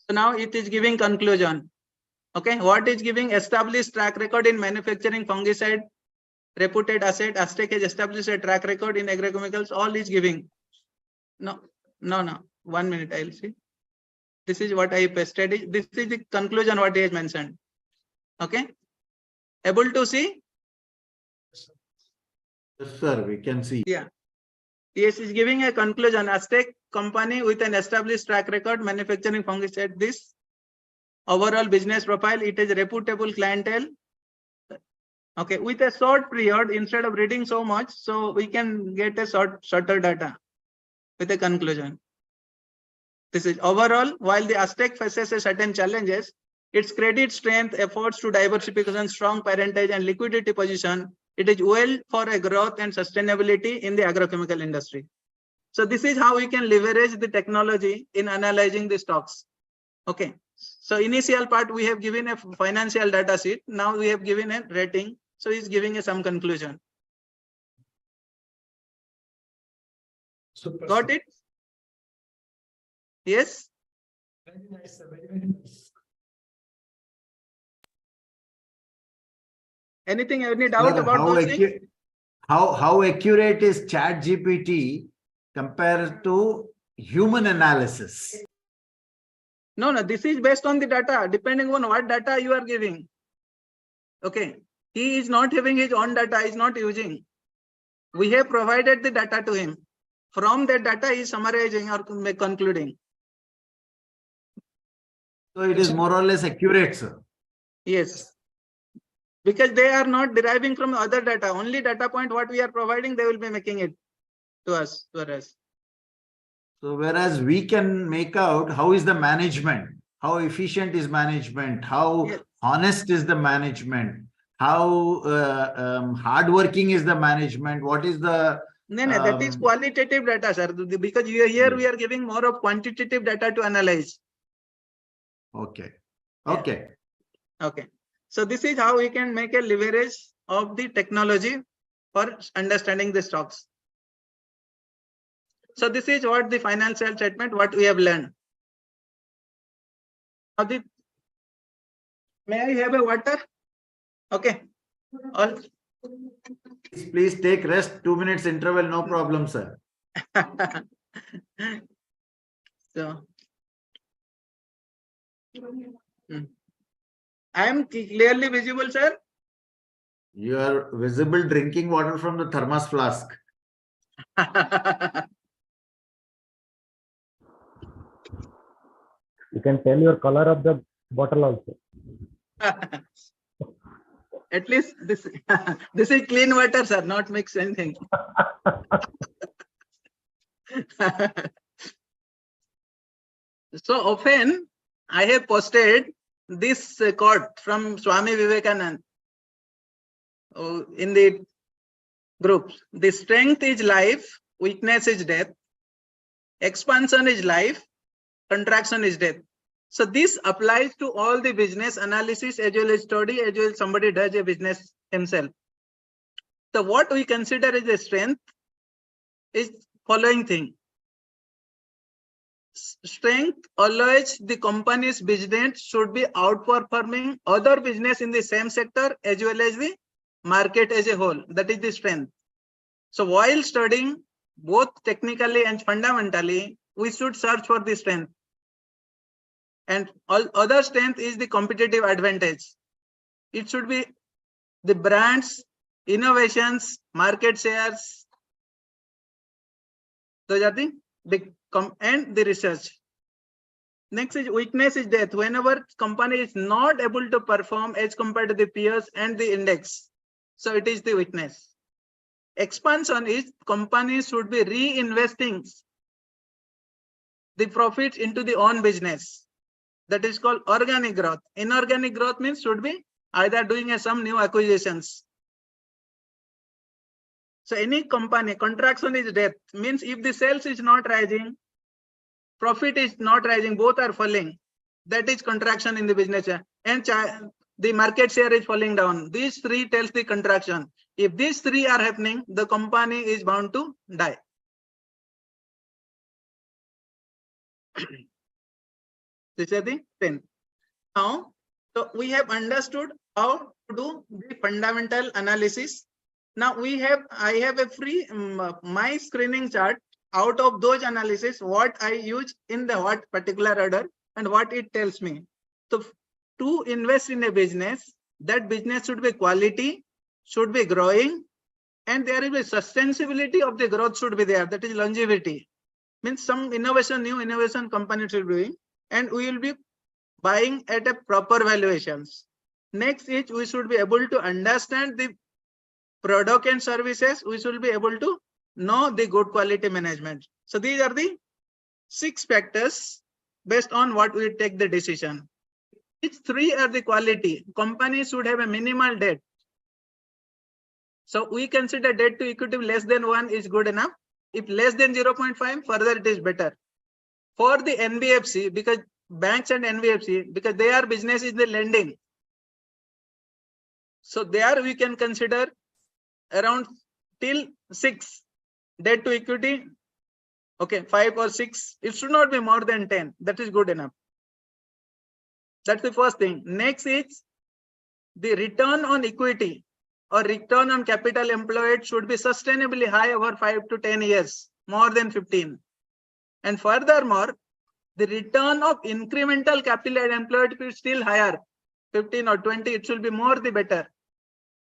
So now it is giving conclusion. Okay, what is giving? Established track record in manufacturing fungicide, reputed asset. Aztec has established a track record in agrochemicals. All is giving. No. 1 minute, I'll see. This is what I pasted. This is the conclusion what he has mentioned. Okay. Able to see? Yes, sir, we can see. Yeah. Yes, is giving a conclusion. Aztec company with an established track record, manufacturing fungicide. This overall business profile, it is reputable clientele. Okay, with a short period, instead of reading so much, so we can get a shorter data with a conclusion. This is overall, while the Aztec faces a certain challenges, its credit strength, efforts to diversification, strong parentage and liquidity position, it is well for a growth and sustainability in the agrochemical industry. So this is how we can leverage the technology in analyzing the stocks. Okay. So initial part, we have given a financial data sheet. Now we have given a rating. So he's giving some conclusion. Super. Got it? Yes. Very nice, sir. Very, very nice. Anything, any doubt Sir, about those things? how accurate is ChatGPT compared to human analysis? No, this is based on the data, depending on what data you are giving. Okay. He is not having his own data, he is not using. We have provided the data to him. From that data, he is summarizing or concluding. So it is more or less accurate, sir. Yes. Because they are not deriving from other data. Only data point what we are providing, they will be making it to us. So whereas we can make out how is the management, how efficient is management, how honest is the management, how hardworking is the management, what is the... No, that is qualitative data, sir. Because here we are giving more of quantitative data to analyze. Okay. Okay. Okay. So this is how we can make a leverage of the technology for understanding the stocks. So this is what the financial statement, what we have learned. Now may I have a water? Okay. All. Please take rest, 2 minutes interval, no problem, sir. So I am clearly visible, sir. You are visible drinking water from the thermos flask. You can tell your color of the bottle also. At least this this is clean water, sir, not mix anything. So often I have posted this quote from Swami Vivekananda in the groups. The strength is life, weakness is death, expansion is life, contraction is death. So this applies to all the business analysis as well as study, as well as somebody does a business himself. So what we consider as a strength is following thing. Strength always the company's business should be outperforming other business in the same sector as well as the market as a whole. That is the strength. So while studying both technically and fundamentally, we should search for the strength. And all other strength is the competitive advantage. It should be the brands, innovations, market shares. Those are the big and the research. Next is weakness is death. Whenever company is not able to perform as compared to the peers and the index, so it is the weakness. Expansion is companies should be reinvesting the profits into the own business. That is called organic growth. Inorganic growth means should be either doing some new acquisitions. So any company, contraction is death, means if the sales is not rising, profit is not rising, both are falling. That is contraction in the business. And the market share is falling down. These three tells the contraction. If these three are happening, the company is bound to die. This is the 10. Now, so we have understood how to do the fundamental analysis. Now I have a free my screening chart. Out of those analysis, what I use in the what particular order and what it tells me. So to invest in a business, that business should be quality, should be growing, and there is a sustainability of the growth should be there. That is longevity. Means some innovation, new innovation company should be doing, and we will be buying at a proper valuations. Next is we should be able to understand the product and services. We should be able to know the good quality management. So these are the 6 factors based on what we take the decision. Each 3 are the quality. Company should have a minimal debt. So we consider debt to equity less than 1 is good enough. If less than 0.5, further it is better. For the NBFC, because banks and NBFC, because their business is the lending. So there we can consider around till 6 debt to equity. Okay, 5 or 6. It should not be more than 10. That is good enough. That's the first thing. Next is the return on equity or return on capital employed should be sustainably high over 5 to 10 years, more than 15. And furthermore, the return of incremental capital employed is still higher, 15 or 20. It should be more the better.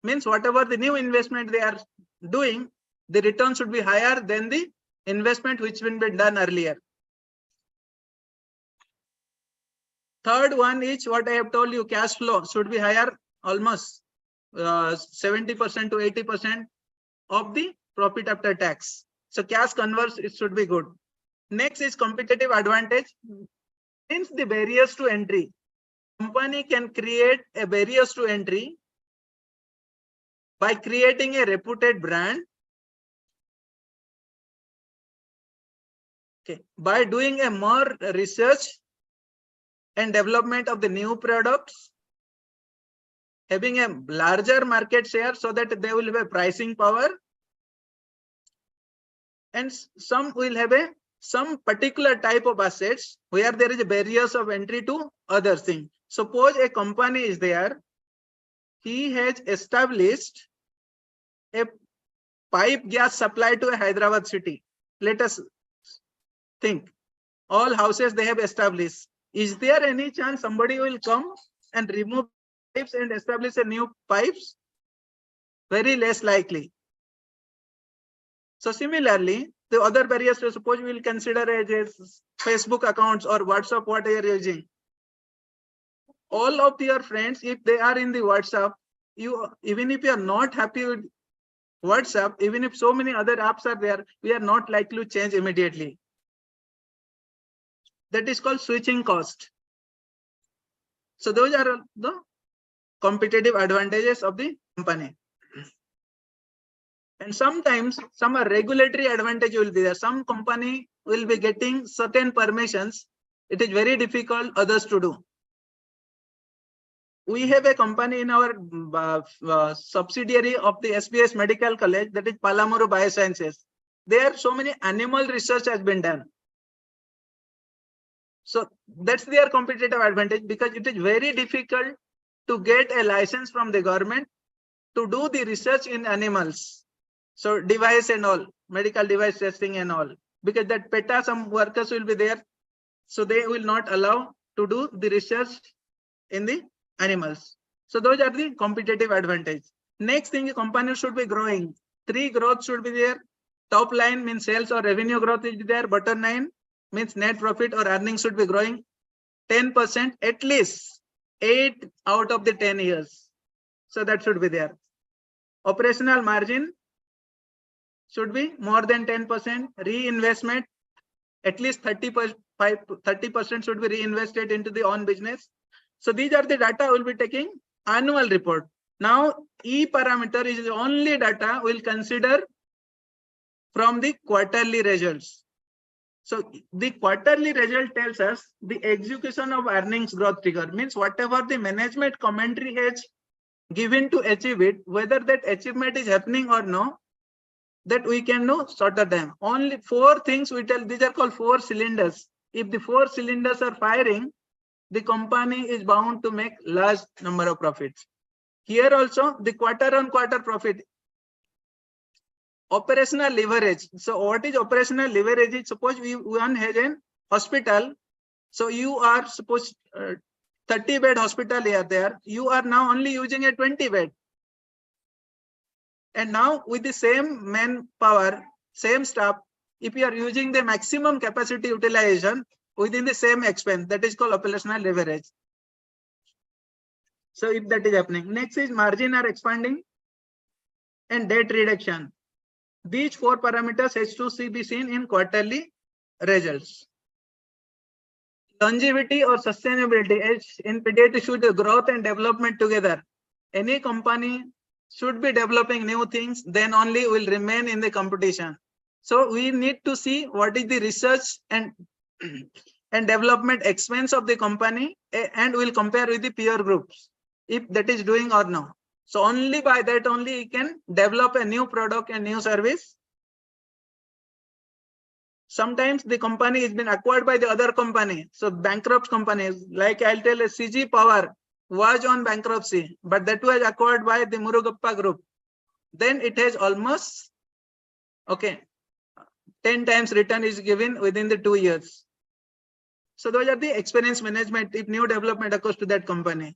Means whatever the new investment they are doing, the return should be higher than the investment which has been done earlier. Third one is what I have told you, cash flow should be higher, almost 70% to 80% of the profit after tax. So cash converse, it should be good. Next is competitive advantage. Since the barriers to entry, company can create a barriers to entry by creating a reputed brand. Okay, by doing a more research and development of the new products, having a larger market share so that they will have a pricing power, and some will have some particular type of assets where there is a barriers of entry to other things. Suppose a company is there, he has established a pipe gas supply to a Hyderabad city. Let us think, all houses they have established. Is there any chance somebody will come and remove pipes and establish a new pipes? Very less likely. So similarly, the other barriers, to suppose we will consider as Facebook accounts or WhatsApp, what they are using. all of your friends, if they are in the WhatsApp, even if you are not happy with WhatsApp, even if so many other apps are there, we are not likely to change immediately. That is called switching cost. So those are the competitive advantages of the company. And sometimes some regulatory advantage will be there. Some company will be getting certain permissions. It is very difficult others to do. We have a company in our subsidiary of the SBS Medical College, that is Palamuru Biosciences. There so many animal research has been done. So that's their competitive advantage, because it is very difficult to get a license from the government to do the research in animals. So device and all, medical device testing and all, because that PETA, some workers will be there. So they will not allow to do the research in the animals. So those are the competitive advantage. Next thing, the company should be growing. 3 growth should be there. Top line means sales or revenue growth is there. Bottom line means net profit or earnings should be growing 10% at least 8 out of the 10 years. So that should be there. Operational margin should be more than 10%. Reinvestment, at least 30% should be reinvested into the own business. So these are the data we'll be taking annual report. Now, E parameter is the only data we'll consider from the quarterly results. So the quarterly result tells us the execution of earnings growth trigger, means whatever the management commentary has given to achieve it, whether that achievement is happening or no, that we can know sort of them. Only 4 things we tell, these are called 4 cylinders. If the 4 cylinders are firing, the company is bound to make large number of profits. Here also the quarter-on-quarter profit. Operational leverage. So what is operational leverage? Suppose one has a hospital. So you are supposed 30-bed hospital here there. You are now only using a 20-bed. And now with the same manpower, same staff, if you are using the maximum capacity utilization within the same expense, that is called operational leverage. So if that is happening, next is margin are expanding and debt reduction. These 4 parameters has to be seen in quarterly results. Longevity or sustainability, as in pediatrics, should growth and development together. Any company should be developing new things, then only will remain in the competition. So we need to see what is the research and development expense of the company, and we'll compare with the peer groups if that is doing or no. So only by that only you can develop a new product and new service. Sometimes the company has been acquired by the other company. So bankrupt companies, like I'll tell a CG Power was on bankruptcy, but that was acquired by the Murugappa group. Then it has almost, 10 times return is given within the 2 years. So those are the experience management if new development occurs to that company.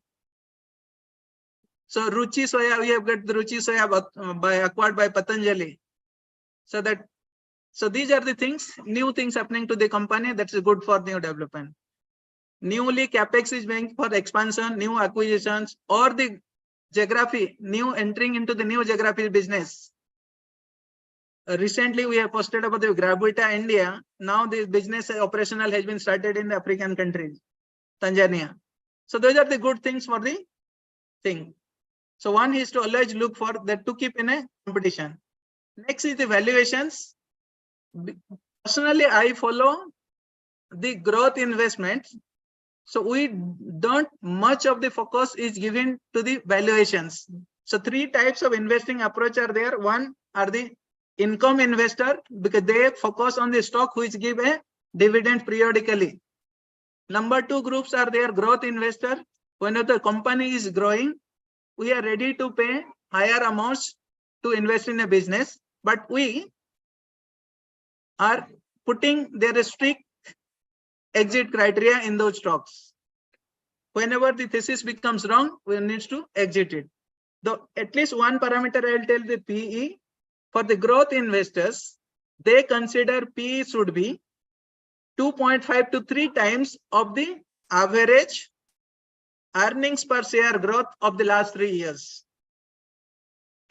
So Ruchi Soya, we have got the Ruchi Soya acquired by Patanjali. So these are the things, new things happening to the company that's good for new development. Newly capex is being for expansion, new acquisitions, or the geography, new entering into the new geography business. Recently we have posted about the Gravita India. Now the business operational has been started in the African countries, Tanzania. So those are the good things for the thing. So one is to always look for that to keep in a competition. Next is the valuations. Personally, I follow the growth investments. So we don't much of the focus is given to the valuations. So 3 types of investing approach are there. One are the income investor, because they focus on the stock which give a dividend periodically. Number 2 groups are there, growth investor. Whenever the company is growing, we are ready to pay higher amounts to invest in a business, but we are putting their strict exit criteria in those stocks. Whenever the thesis becomes wrong, we need to exit it. Though at least one parameter I'll tell the PE. For the growth investors, they consider PE should be 2.5 to 3 times of the average earnings per share growth of the last 3 years.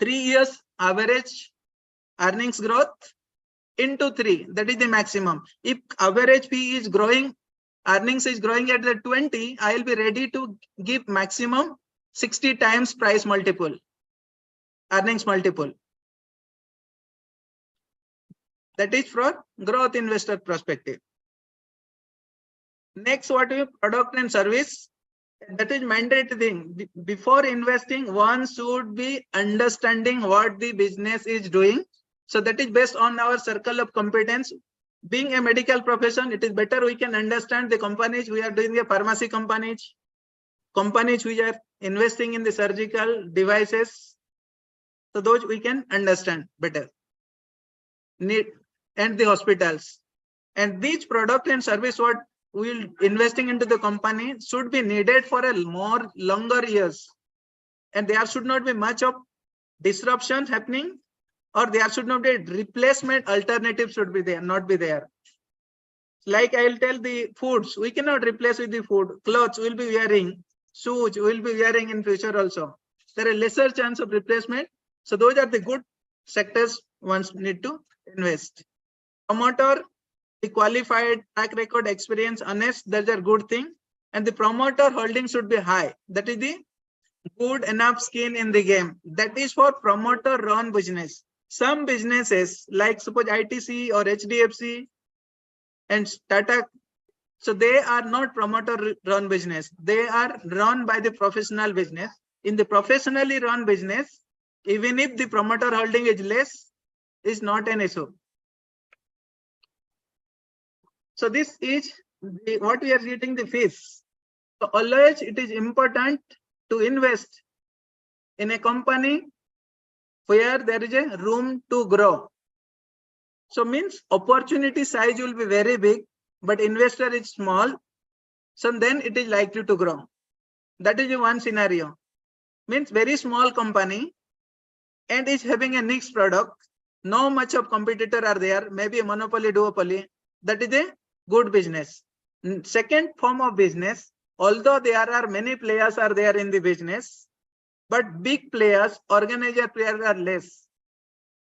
3 years average earnings growth into 3, that is the maximum. If average P is growing, earnings is growing at the 20, I will be ready to give maximum 60 times price multiple, earnings multiple. That is for growth investor perspective. Next, what we product and service. That is mandatory thing. Before investing, one should be understanding what the business is doing. So that is based on our circle of competence. Being a medical profession, it is better we can understand the companies we are doing, the pharmacy companies which are investing in the surgical devices. So those we can understand better. And the hospitals. And these product and service what we will investing into the company should be needed for a more longer years. And there should not be much of disruption happening, or there should not be replacement alternative should be there, not be there. Like I will tell the foods, we cannot replace with the food. Clothes will be wearing, shoes will be wearing in future also. There is lesser chance of replacement. So those are the good sectors one need to invest. Promoter, the qualified, track record, experience, honest, that's a good thing. And the promoter holding should be high. That is the good enough skin in the game. That is for promoter run business. Some businesses like suppose ITC or HDFC and Tata, so they are not promoter run business. They are run by the professional business. In the professionally run business, even if the promoter holding is less, is not an issue. So this is what we are getting the fees. So always it is important to invest in a company where there is a room to grow. So means opportunity size will be very big, but investor is small. So then it is likely to grow. That is one scenario. Means very small company and is having a niche product. No much of competitor are there. Maybe a monopoly, duopoly. That is a good business. Second form of business, although there are many players are there in the business, but big players, organizer players are less.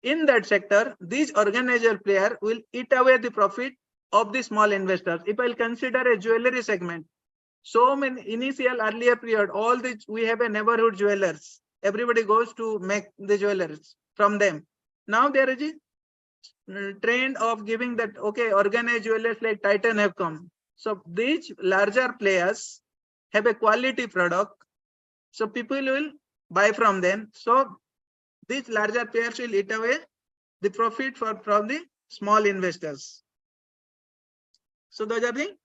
In that sector, these organizer player will eat away the profit of the small investors. If I'll consider a jewelry segment, so many initial earlier period, all the we have a neighborhood jewelers. Everybody goes to make the jewelers from them. Now there is a trend of giving that, okay, organized jewelers like Titan have come. So these larger players have a quality product. So people will buy from them. So these larger players will eat away the profit from the small investors. So those are the,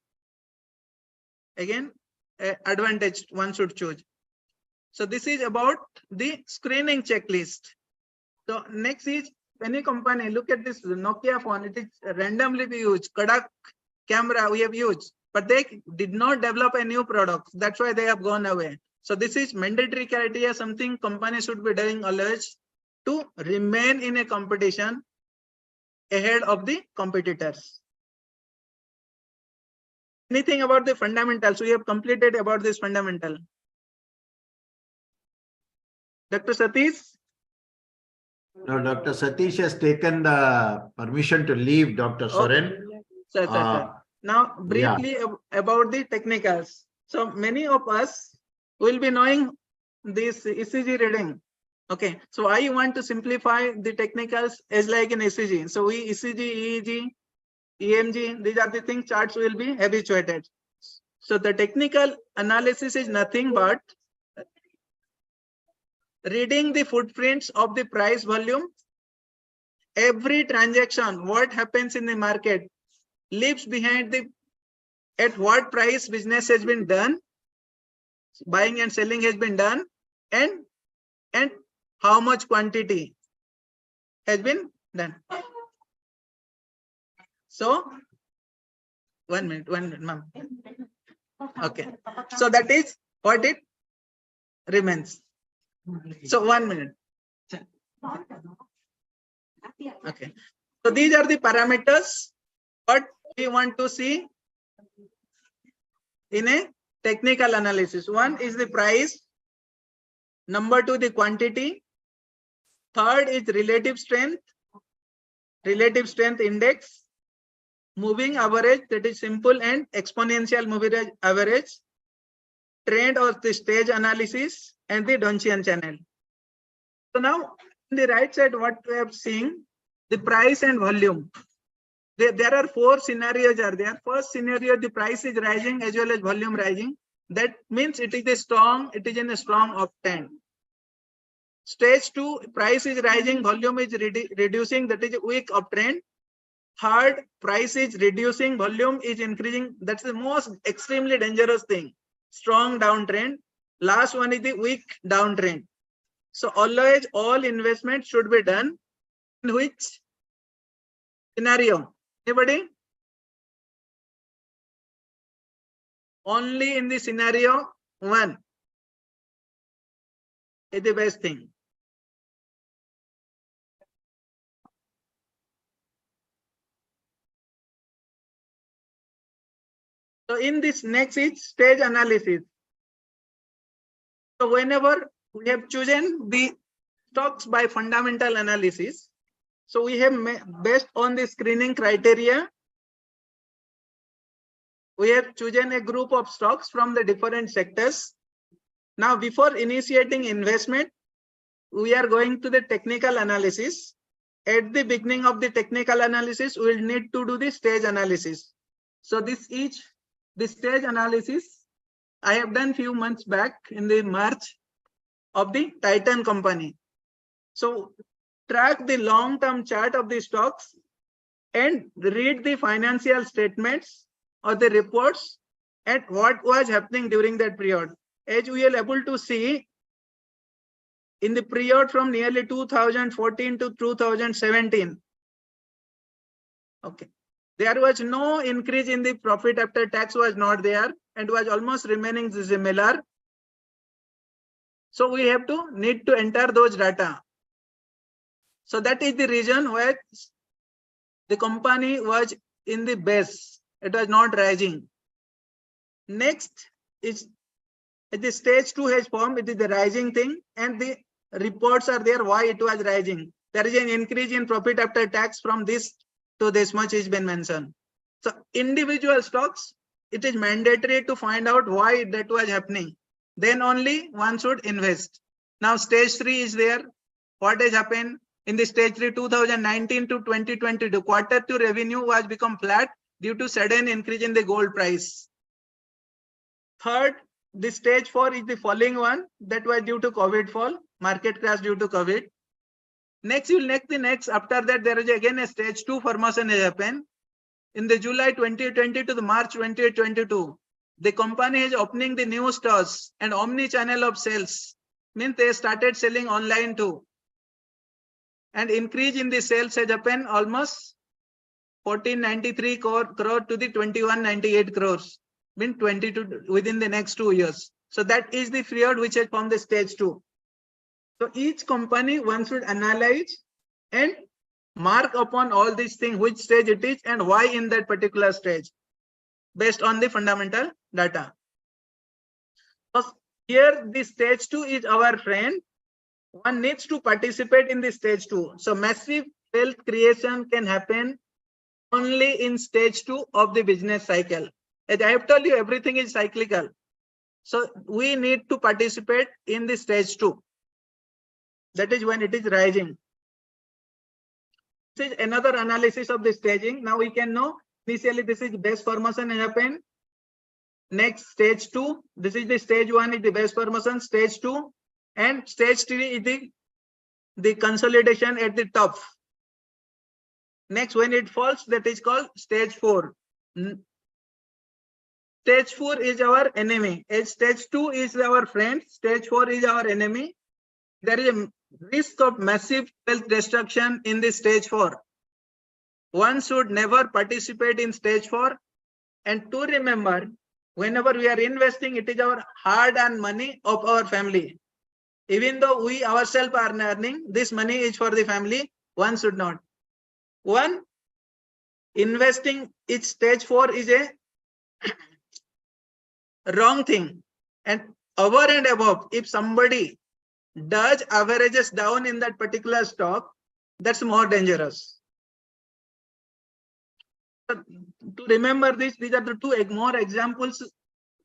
again, advantage one should choose. So this is about the screening checklist. So next is any company, look at this Nokia phone, it is randomly be used. Kodak camera we have used, but they did not develop a new product. That's why they have gone away. So this is mandatory criteria, something company should be doing always to remain in a competition ahead of the competitors. Anything about the fundamentals? We have completed about this fundamental. Dr. Satish? No, Dr. Satish has taken the permission to leave, Dr. Soren. Sir. Now, briefly about the technicals. So many of us will be knowing this ECG reading. Okay, so I want to simplify the technicals as like an ECG. So we ECG, EEG, EMG, these are the things charts will be habituated. So the technical analysis is nothing but reading the footprints of the price volume. Every transaction, what happens in the market, leaves behind the at what price business has been done, buying and selling has been done, and how much quantity has been done. So 1 minute, ma'am. Okay, so that is what it remains. So 1 minute. Okay, so these are the parameters what we want to see in a technical analysis. One is the price. Number two, the quantity. Third is relative strength index. Moving average, that is simple and exponential moving average. Trend or the stage analysis and the Donchian channel. So now on the right side, what we have seen, the price and volume. There are four scenarios are there. First scenario, the price is rising as well as volume rising. That means it is in a strong uptrend. Stage 2, price is rising, volume is reducing, that is a weak uptrend. Third, price is reducing, volume is increasing. That's the most extremely dangerous thing. Strong downtrend. Last one is the weak downtrend. So always all investment should be done in which scenario? Anybody? Only in the scenario 1 is the best thing. So in this next is stage analysis. So whenever we have chosen the stocks by fundamental analysis, so we have based on the screening criteria, we have chosen a group of stocks from the different sectors. Now before initiating investment, we are going to the technical analysis. At the beginning of the technical analysis, we will need to do the stage analysis. So this is the stage analysis I have done few months back in the March of the Titan company. So track the long-term chart of the stocks and read the financial statements or the reports and what was happening during that period. As we are able to see, in the period from nearly 2014 to 2017, okay, there was no increase in the profit after tax, was not there and was almost remaining similar. So we have to need to enter those data. So that is the reason why the company was in the base. It was not rising. Next is the stage 2 has formed. It is the rising thing and the reports are there why it was rising. There is an increase in profit after tax from this to this much has been mentioned. So individual stocks, it is mandatory to find out why that was happening. Then only one should invest. Now stage 3 is there. What has happened in the stage 3, 2019 to 2022, quarter 2 revenue was become flat due to sudden increase in the gold price. Third, the stage 4 is the falling one, that was due to COVID fall, market crash due to COVID. Next, you will next after that there is again a stage 2 formation has happened. In the July 2020 to the March 2022, the company is opening the new stores and omni-channel of sales. Means they started selling online too. And increase in the sales has happened almost 1493 crore to the 2198 crores. Means 22 within the next 2 years. So that is the period which has formed the stage 2. So each company one should analyze and mark upon all these things, which stage it is and why in that particular stage, based on the fundamental data. So here the stage 2 is our friend. One needs to participate in the stage 2. So massive wealth creation can happen only in stage 2 of the business cycle. As I have told you, everything is cyclical. So we need to participate in the stage 2. That is when it is rising. This is another analysis of the staging. Now we can know initially this is base formation has happened. Next stage 2. This is the stage 1 is the base formation, stage 2, and stage 3 is the consolidation at the top. Next, when it falls, that is called stage 4. Stage 4 is our enemy. As stage 2 is our friend, stage 4 is our enemy. There is a risk of massive wealth destruction in the stage 4. One should never participate in stage 4. And to remember, whenever we are investing, it is our hard-earned money of our family. Even though we ourselves are earning, this money is for the family. One should not. One, investing each stage 4 is a wrong thing. And over and above, if somebody does averages down in that particular stock, that's more dangerous. To remember this, these are the two more examples.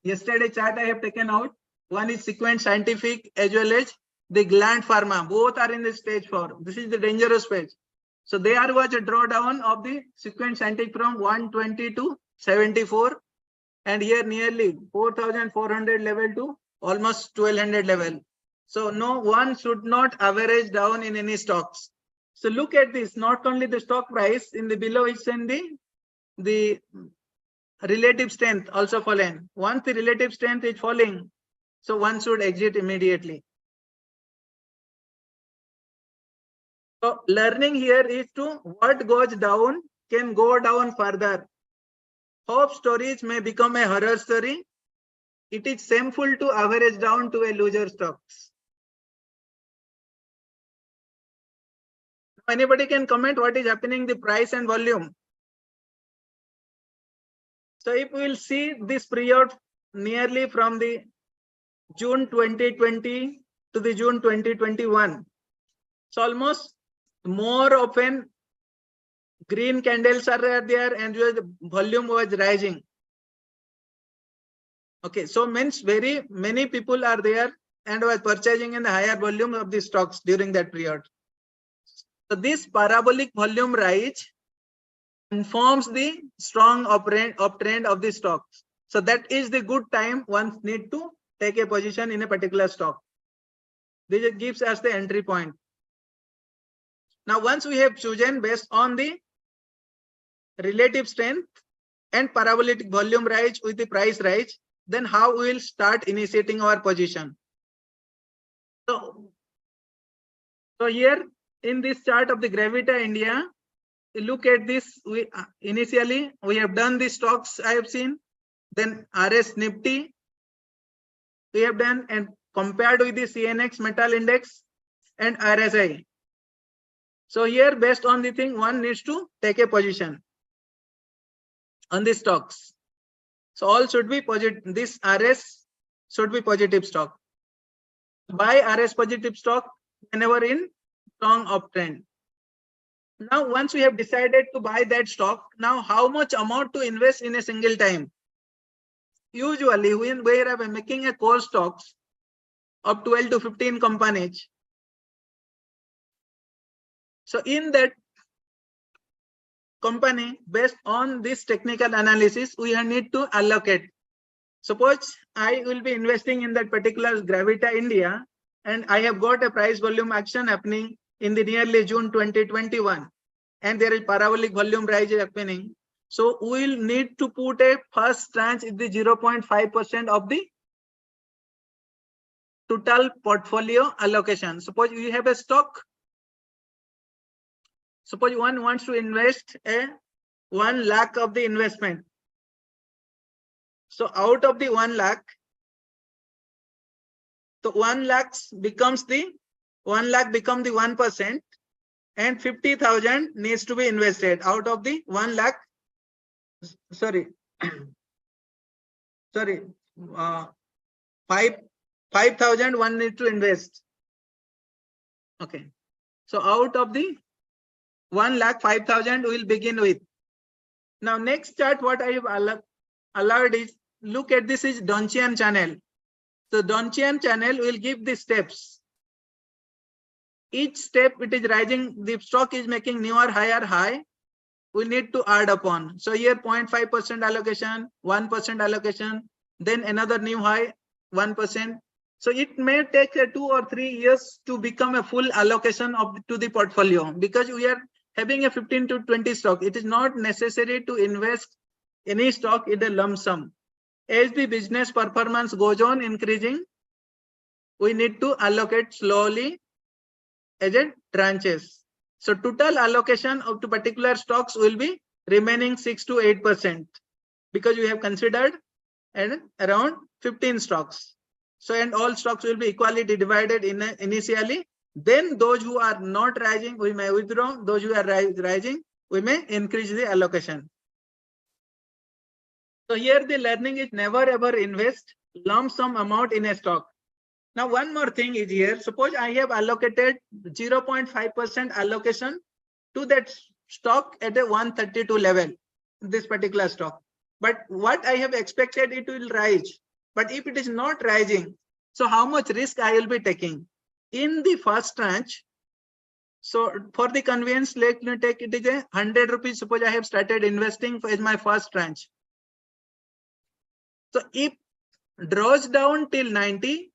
Yesterday chart I have taken out. One is Sequent Scientific as well as the Gland Pharma. Both are in the stage 4. This is the dangerous phase. So there was a drawdown of the Sequent Scientific from 120 to 74. And here nearly 4,400 level to almost 1,200 level. So no one should not average down in any stocks. So look at this, not only the stock price in the below is in the relative strength also fallen. Once the relative strength is falling, so one should exit immediately. So learning here is to what goes down can go down further. Hope stories may become a horror story. It is shameful to average down to a loser stocks. Anybody can comment what is happening, the price and volume. So if we will see this period nearly from the June 2020 to the June 2021, so almost more often green candles are there and the volume was rising. Okay, so means very many people are there and was purchasing in the higher volume of the stocks during that period. So this parabolic volume rise informs the strong uptrend of the stocks. So that is the good time one need to take a position in a particular stock. This gives us the entry point. Now once we have chosen based on the relative strength and parabolic volume rise with the price rise, then how we will start initiating our position. So here in this chart of the Gravita India, look at this. We initially we have done the stocks I have seen, then RS Nifty we have done and compared with the CNX Metal Index and RSI. So here based on the thing one needs to take a position on the stocks. So all should be positive. This RS should be positive stock. Buy RS positive stock whenever in strong uptrend. Now once we have decided to buy that stock, now how much amount to invest in a single time? Usually when we are making a core stocks of 12 to 15 companies. So in that company, based on this technical analysis, we need to allocate. Suppose I will be investing in that particular Gravita India and I have got a price volume action happening in the nearly June 2021 and there is parabolic volume rise happening. So we will need to put a first tranche in the 0.5% of the total portfolio allocation. Suppose you have a stock. Suppose one wants to invest a 1 lakh of the investment. So out of the 1 lakh, so 1 lakh becomes the 1% and 50,000 needs to be invested out of the 1 lakh. Sorry, 5,000 one need to invest. Okay, so out of the 1 lakh 5,000 will begin with. Now next chart what I have allowed is look at this is Donchian channel. So Donchian channel will give the steps. Each step it is rising, the stock is making newer higher high. We need to add upon. So here 0.5% allocation, 1% allocation, then another new high 1%. So it may take 2 or 3 years to become a full allocation to the portfolio because we are having a 15 to 20 stock. It is not necessary to invest any stock in a lump sum. As the business performance goes on increasing, we need to allocate slowly as a tranches. So total allocation of to particular stocks will be remaining 6 to 8% because we have considered and around 15 stocks. So and all stocks will be equally divided in initially. Then those who are not rising, we may withdraw. Those who are rising, we may increase the allocation. So here the learning is never ever invest lump sum amount in a stock. Now one more thing is here. Suppose I have allocated 0.5% allocation to that stock at a 132 level, this particular stock. But what I have expected it will rise. But if it is not rising, so how much risk I will be taking? In the first tranche, so for the convenience, let me take it is a 100 rupees. Suppose I have started investing as my first tranche. So if draws down till 90,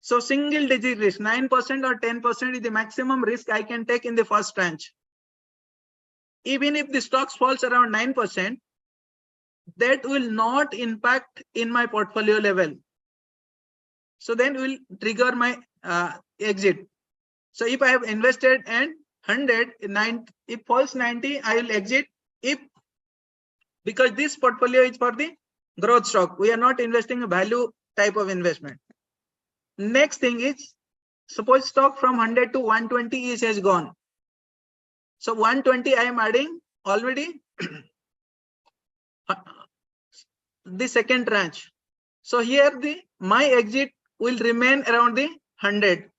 so single digit risk, 9% or 10% is the maximum risk I can take in the first tranche. Even if the stocks falls around 9%, that will not impact in my portfolio level. So then will trigger my exit. So if I have invested and 100, if falls 90, I will exit. If because this portfolio is for the growth stock, we are not investing a value type of investment. Next thing is, suppose stock from 100 to 120 has gone. So 120 I am adding already the second tranche. So here my exit will remain around the 100.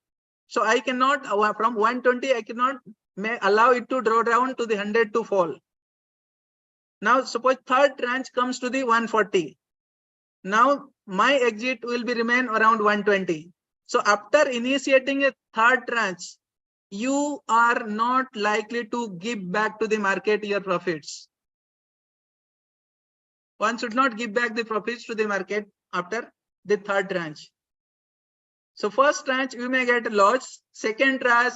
So I cannot from 120 I cannot allow it to draw down to the 100 to fall. Now suppose third tranche comes to the 140. Now my exit will be remain around 120. So after initiating a third tranche, you are not likely to give back to the market your profits. One should not give back the profits to the market after the third tranche. So first tranche you may get a loss. Second tranche,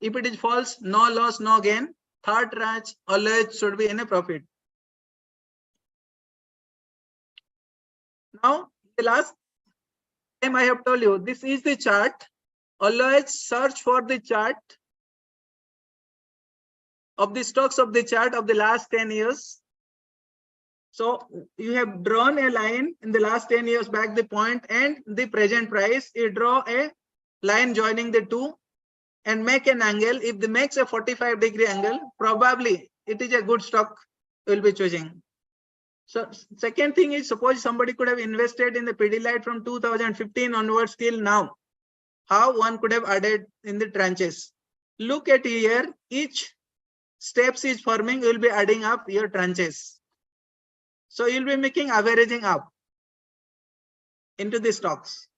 if it is false, no loss, no gain. Third tranche always should be in a profit. Now the last time I have told you, this is the chart. Always search for the chart of the stocks of the chart of the last 10 years. So you have drawn a line in the last 10 years back the point and the present price. You draw a line joining the two and make an angle. If it makes a 45-degree angle, probably it is a good stock you will be choosing. So second thing is, suppose somebody could have invested in the Pidilite from 2015 onwards till now. How one could have added in the tranches? Look at here, each steps is forming, you will be adding up your tranches. So you'll be making averaging up into the stocks.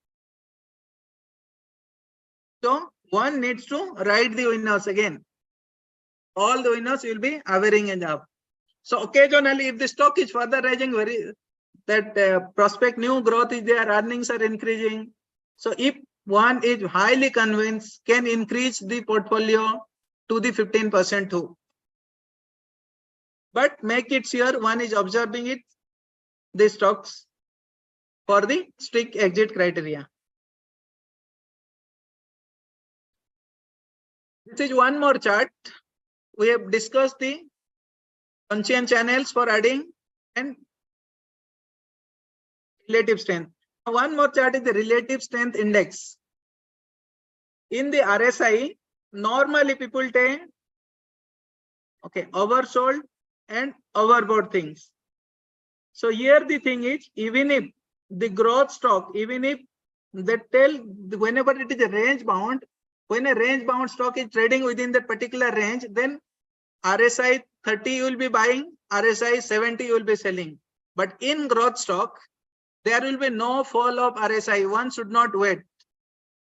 So one needs to write the winners again. All the winners will be averaging up. So occasionally, if the stock is further rising, prospect new growth is there, earnings are increasing. So if one is highly convinced, can increase the portfolio to the 15% too. But make it sure one is observing it, the stocks for the strict exit criteria. This is one more chart. We have discussed the conscience channels for adding and relative strength. Now one more chart is the relative strength index. In the RSI, normally people take oversold and overbought things. So here the thing is, even if the growth stock, even if they tell whenever it is a range bound, when a range bound stock is trading within that particular range, then RSI 30 you will be buying, RSI 70 you will be selling. But in growth stock, there will be no fall of RSI. One should not wait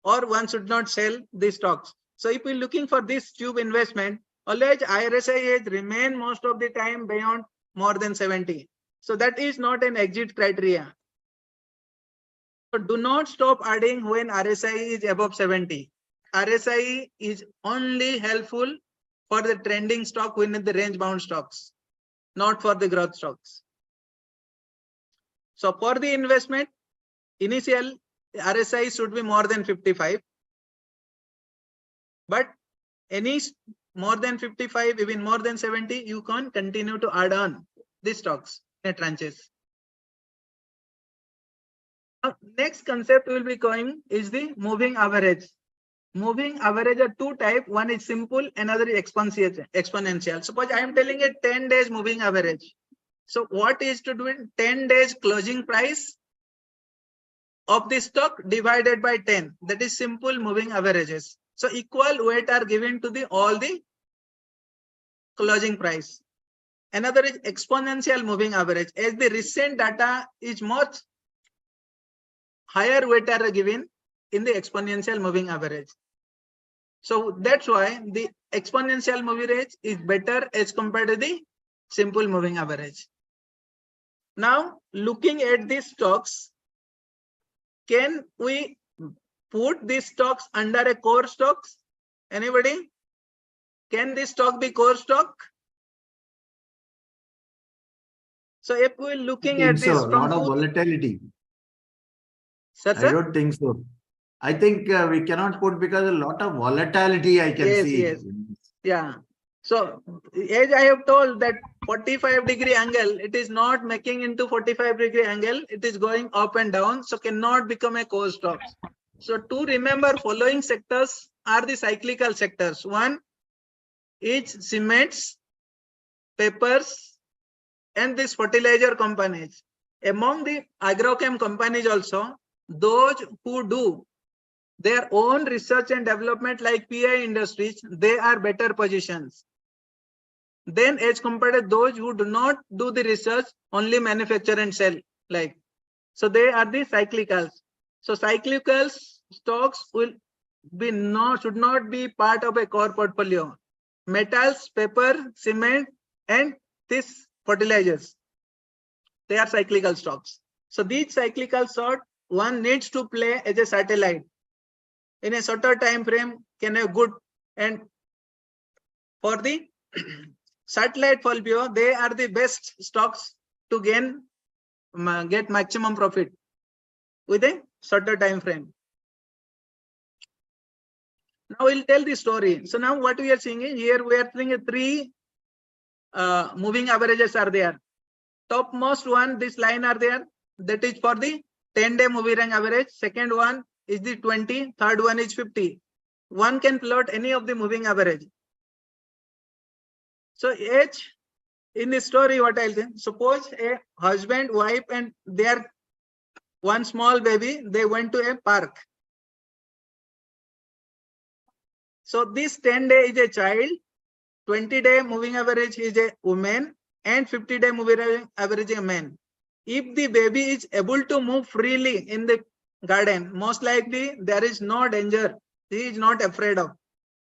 or one should not sell the stocks. So if we're looking for this tube investment, always RSI has remained most of the time beyond more than 70. So that is not an exit criteria. So do not stop adding when RSI is above 70. RSI is only helpful for the trending stock within the range bound stocks, not for the growth stocks. So for the investment, initial RSI should be more than 55. But any more than 55, even more than 70, you can continue to add on the stocks in tranches. Now, next concept we will be going is the moving average. Moving average are two types. One is simple, another is exponential. Suppose I am telling a 10 days moving average. So what is to do in 10 days closing price of the stock divided by 10? That is simple moving averages. So equal weight are given to the all the closing price. Another is exponential moving average. As the recent data is much higher weight are given in the exponential moving average. So that's why the exponential moving average is better as compared to the simple moving average. Now looking at these stocks, can we put these stocks under a core stocks? Anybody? Can this stock be core stock? So if we're I looking think at this so. A from lot of volatility. Sir, I sir? don't think so. I think we cannot put because a lot of volatility I can Yes, see. yes. Yeah. So as I have told that 45-degree angle, it is not making into 45-degree angle. It is going up and down. So cannot become a core stock. So to remember, following sectors are the cyclical sectors. One is cements, papers, and these fertilizer companies. Among the agrochem companies also, those who do their own research and development like PI industries, they are better positions. Then as compared to those who do not do the research, only manufacture and sell. Like, so they are the cyclicals. So cyclical stocks will be should not be part of a core portfolio. Metals, paper, cement, and this fertilizers, they are cyclical stocks. So these cyclical stock, one needs to play as a satellite. In a shorter time frame, can have good, and for the satellite portfolio, they are the best stocks to get maximum profit with a shorter time frame. Now we'll tell the story. So now what we are seeing is here we are seeing three moving averages are there. Topmost one, this line are there. That is for the 10-day moving average. Second one is the 20. Third one is 50. One can plot any of the moving average. So H in the story, what I'll say, suppose a husband, wife, and their one small baby, they went to a park. So this 10-day is a child, 20-day moving average is a woman, and 50-day moving average is a man. If the baby is able to move freely in the garden, most likely there is no danger. He is not afraid of.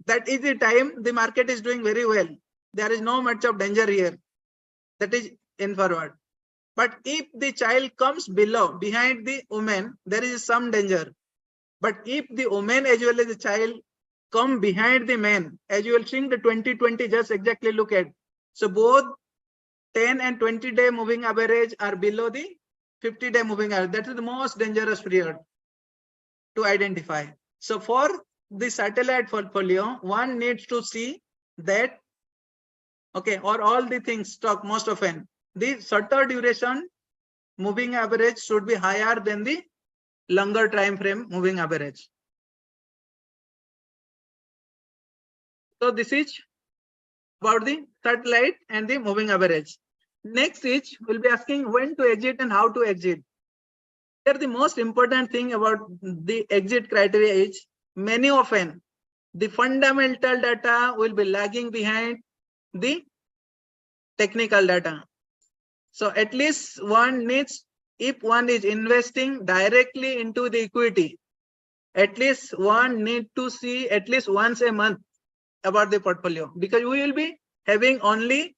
That is the time the market is doing very well. There is no much of danger here. That is in forward. But if the child comes below, behind the woman, there is some danger. But if the woman as well as the child come behind the man, as you will see the 2020, just exactly look at. So both 10 and 20-day moving average are below the 50-day moving average. That is the most dangerous period to identify. So for the satellite portfolio, one needs to see that, okay, or all the things stock most often, the shorter duration moving average should be higher than the longer time frame moving average. So this is about the satellite and the moving average. Next is we'll be asking when to exit and how to exit. Here the most important thing about the exit criteria is many often the fundamental data will be lagging behind the technical data. So at least one needs, if one is investing directly into the equity, at least one need to see at least once a month about the portfolio, because we will be having only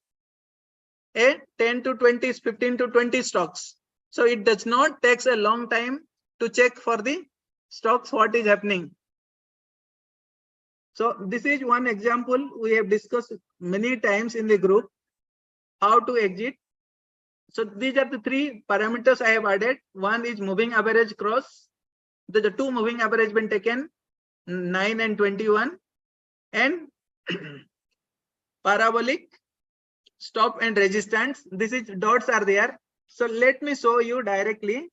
a 10 to 20, 15 to 20 stocks. So it does not take a long time to check for the stocks what is happening. So this is one example we have discussed many times in the group, how to exit. So these are the three parameters I have added. One is moving average cross. The two moving average been taken, 9 and 21, and parabolic stop and resistance. This is dots are there. So let me show you directly.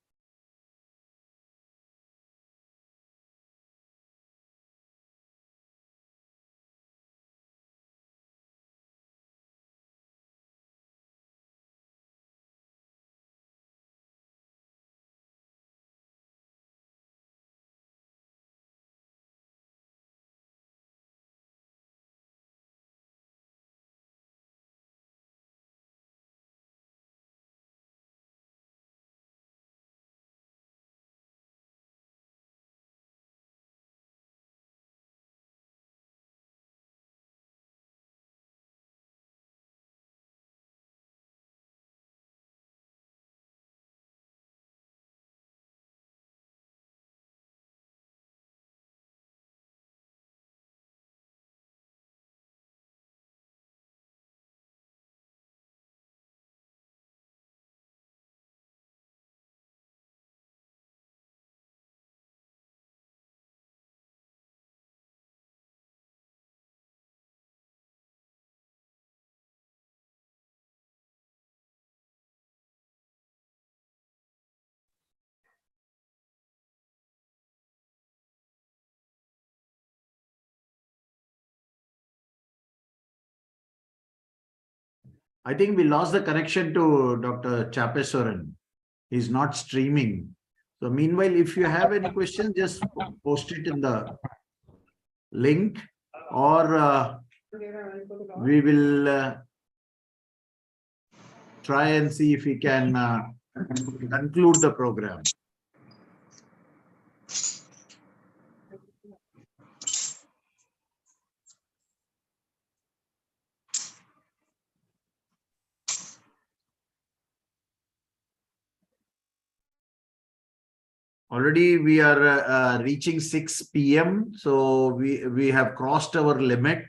I think we lost the connection to Dr. Chapeswaran. He's not streaming. So meanwhile, if you have any questions, just post it in the link, or we will try and see if we can conclude the program. Already we are reaching 6 p.m. So we have crossed our limit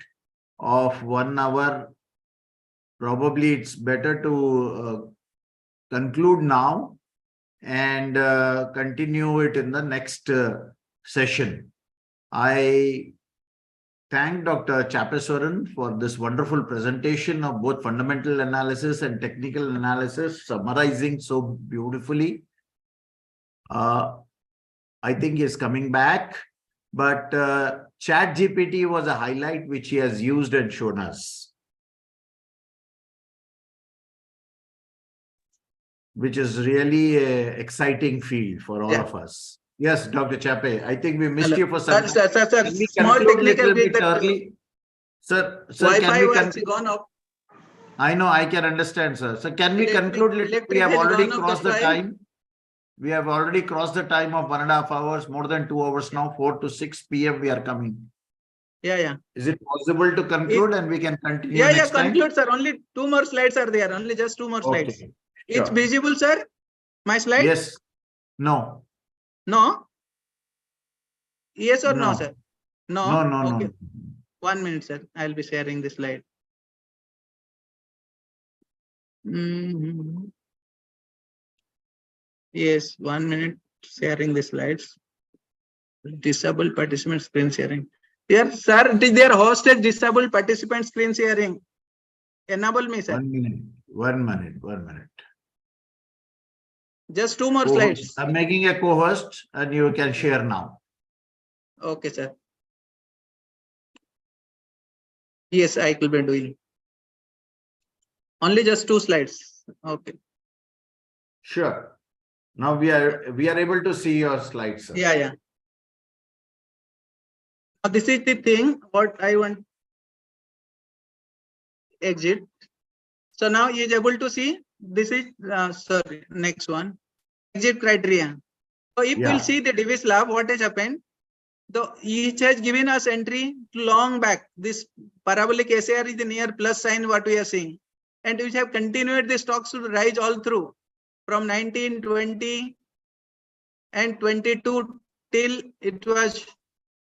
of 1 hour. Probably it's better to conclude now and continue it in the next session. I thank Dr. Chapeswaran for this wonderful presentation of both fundamental analysis and technical analysis, summarizing so beautifully. I think he's coming back, but ChatGPT was a highlight which he has used and shown us, which is really an exciting field for all of us. Yes, Dr. Chape, I think we missed you for some Sir, Can we small conclude technical little bit bit that early? Sir, Wi-Fi can we was conclude? gone off. I know, I can understand, sir. So can we conclude? We have has already gone off crossed the file. time. We have already crossed the time of 1.5 hours, more than 2 hours now. 4 to 6 p.m. we are coming. Yeah. Is it possible to conclude and we can continue Yeah, next time? conclude, sir. Only 2 more slides are there. Only just 2 more slides. Okay. It's Sure. visible, sir? My slide? Yes. No. No? Yes or no, No. sir? No? No. Okay. No. 1 minute, sir. I'll be sharing the slide. Yes, 1 minute sharing the slides. Disabled participant screen sharing. Here, sir, it is their hosted disabled participant screen sharing. Enable me, sir. 1 minute. 1 minute. 1 minute. Just 2 more slides. I'm making a co-host and you can share now. Okay, sir. Yes, I will be doing. Only just 2 slides. Okay. Sure. Now we are able to see your slides, sir. Yeah. Now this is the thing what I want exit. So now he is able to see. This is sorry, next one. Exit criteria. So if we'll see the device lab, what has happened? The each has given us entry long back. This parabolic SAR is the near plus sign what we are seeing. And we have continued the stocks to rise all through from 19, 20 and 22 till it was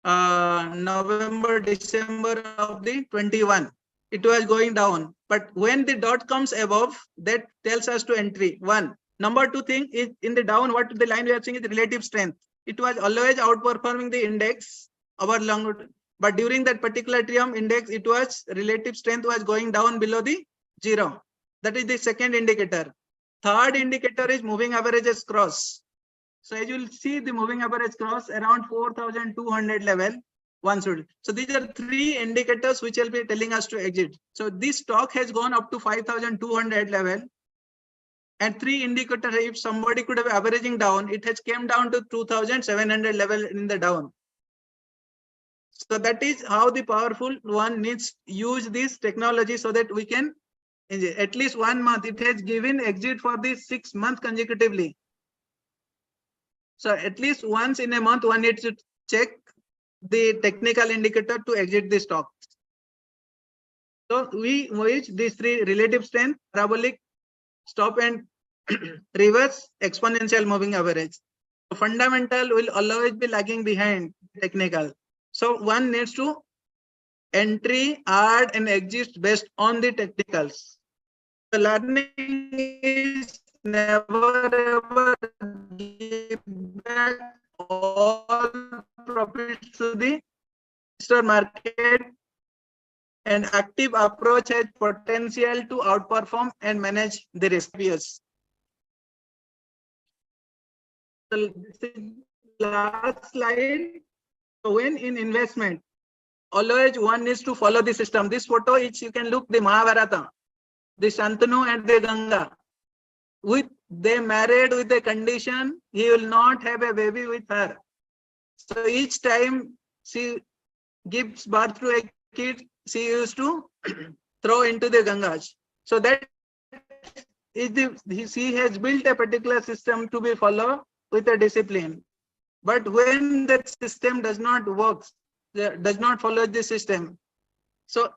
November, December of the 21. It was going down. But when the dot comes above, that tells us to entry. 1. Number 2 thing is in the down, what the line we are seeing is relative strength. It was always outperforming the index over long, but during that particular triumph index, it was relative strength was going down below the 0. That is the second indicator. Third indicator is moving averages cross. So as you will see the moving average cross around 4,200 level. One should. So these are 3 indicators which will be telling us to exit. So this stock has gone up to 5,200 level. And 3 indicators, if somebody could have averaging down, it has came down to 2,700 level in the down. So that is how the powerful one needs use this technology so that we can at least 1 month. It has given exit for this 6 months consecutively. So at least once in a month, one needs to check the technical indicator to exit the stock. So we use these 3 relative strength, parabolic, stop and reverse exponential moving average. So fundamental will always be lagging behind technical. So one needs to entry, add and exit based on the technicals. The learning is never ever give back all profits to the investor market, and active approach has potential to outperform and manage the risk. Yes. So this is last slide. So when in investment, always one needs to follow the system. This photo is you can look the Mahabharata. the Shantanu and the Ganga. They married with a condition he will not have a baby with her. So each time she gives birth to a kid, she used to throw into the Gangas. So that is she has built a particular system to be followed with a discipline. But when that system does not work, does not follow the system. So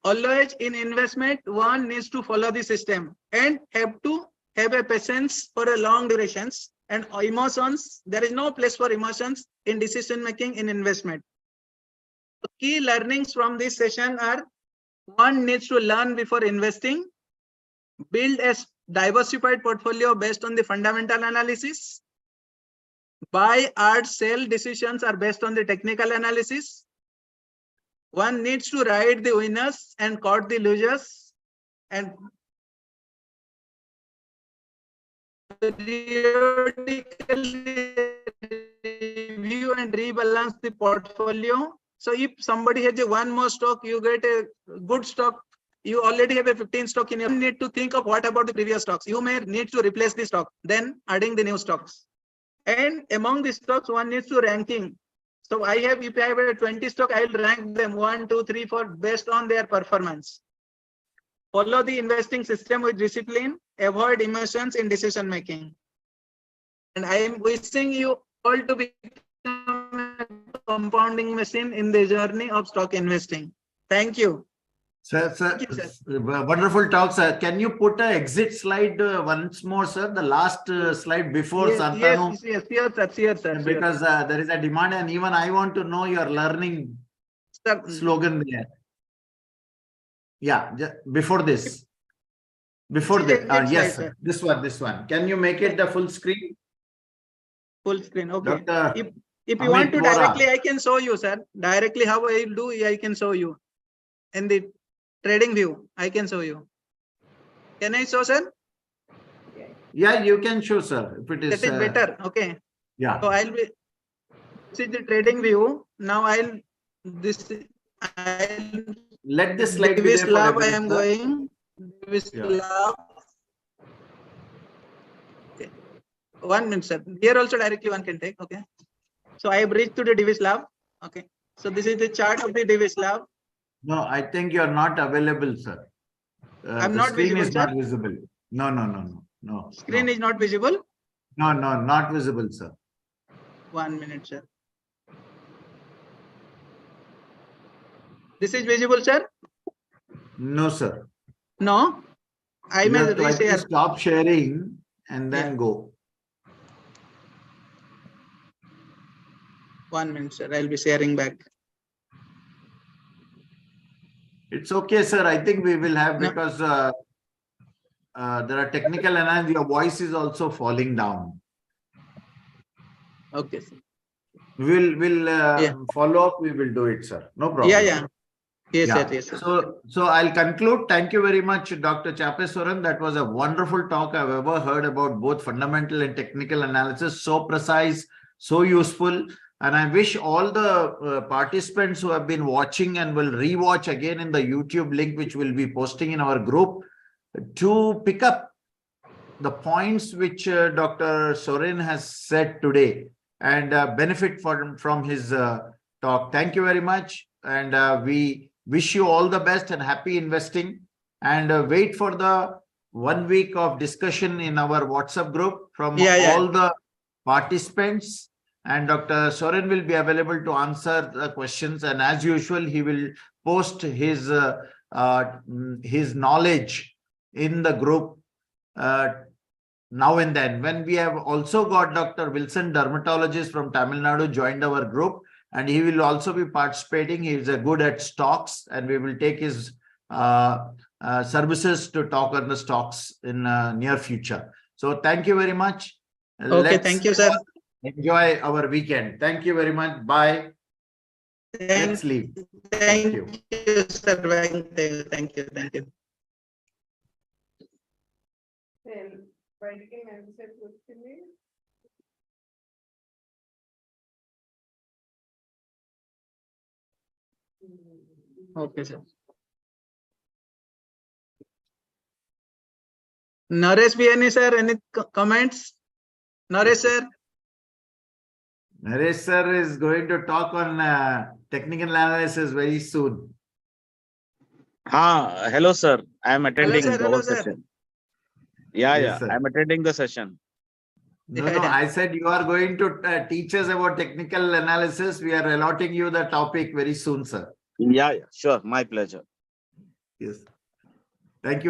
always in investment, one needs to follow the system and have to have a patience for a long durations, and emotions. There is no place for emotions in decision making in investment. The key learnings from this session are: one needs to learn before investing, build a diversified portfolio based on the fundamental analysis, buy, add, sell decisions are based on the technical analysis. One needs to ride the winners and caught the losers, and periodically review and rebalance the portfolio. So if somebody has a one more stock, you get a good stock, you already have a 15 stock in your, you need to think of what about the previous stocks. You may need to replace the stock, then adding the new stocks. And among the stocks, one needs to ranking. So if I have a 20 stock, I will rank them 1, 2, 3, 4 based on their performance. Follow the investing system with discipline, avoid emotions in decision making. And I am wishing you all to become a compounding machine in the journey of stock investing. Thank you. Sir, Thank you, sir. Wonderful talk, sir. Can you put an exit slide once more, sir? The last slide before Santanu. Yes, sir. Because there is a demand, and even I want to know your learning Sir, slogan there. Yeah, before this. Before this is that, exit yes, slide, sir. This one. Can you make it the full screen? full screen. Okay. Dr. If you Amit want to Vora. directly, I can show you, sir. Directly how I will do, I can show you. In the trading view, I can show you. Can I show, sir? Yeah, you can show, sir. If it is, That is better. Okay. yeah. So this is the trading view. Now I'll Let this slide be Divis there for lab I everyone, am sir. going. Divis Yeah. lab. Okay. 1 minute, sir. Here also directly one can take. Okay. So I have reached to the Divis lab. Okay. So this is the chart of the Divis lab. No, I think you are not available, sir. I'm the not screen visible, is sir. not visible. No. Screen is not visible. No, not visible, sir. 1 minute, sir. This is visible, sir? No, sir. No. I You may have to, I think, reshare. stop sharing and then Yeah. go. 1 minute, sir. I'll be sharing back. It's okay, sir. I think we will have, No. because there are technical analysis. Your voice is also falling down. Okay, sir. We'll follow up. We will do it, sir. No problem. Yeah. Yes, Yeah. sir. Yes, sir. So I'll conclude. Thank you very much, Dr. Chapeswaran. That was a wonderful talk I've ever heard about both fundamental and technical analysis. So precise, so useful. And I wish all the participants who have been watching and will rewatch again in the YouTube link, which we'll be posting in our group, to pick up the points which Dr. Soren has said today and benefit from his talk. Thank you very much. And we wish you all the best and happy investing. And wait for the 1 week of discussion in our WhatsApp group from all the participants. And Dr. Soren will be available to answer the questions. And as usual, he will post his knowledge in the group now and then. When we have also got Dr. Wilson, dermatologist from Tamil Nadu, joined our group, and he will also be participating. He is good at stocks, and we will take his services to talk on the stocks in near future. So thank you very much. Okay, thank you, sir. Enjoy our weekend. Thank you very much. Bye. Let's leave. Thank you, sir. Thank you. Okay, sir. Naresh Biyani sir, any comments? Naresh sir, Naresh sir is going to talk on technical analysis very soon. Hello, sir. I am attending sir. the Hello, whole sir. session. Yeah, Yes, yeah. sir. I am attending the session. No, Yeah, no, yeah. I said you are going to teach us about technical analysis. We are allotting you the topic very soon, sir. Yeah, yeah. Sure. My pleasure. Yes. Thank you very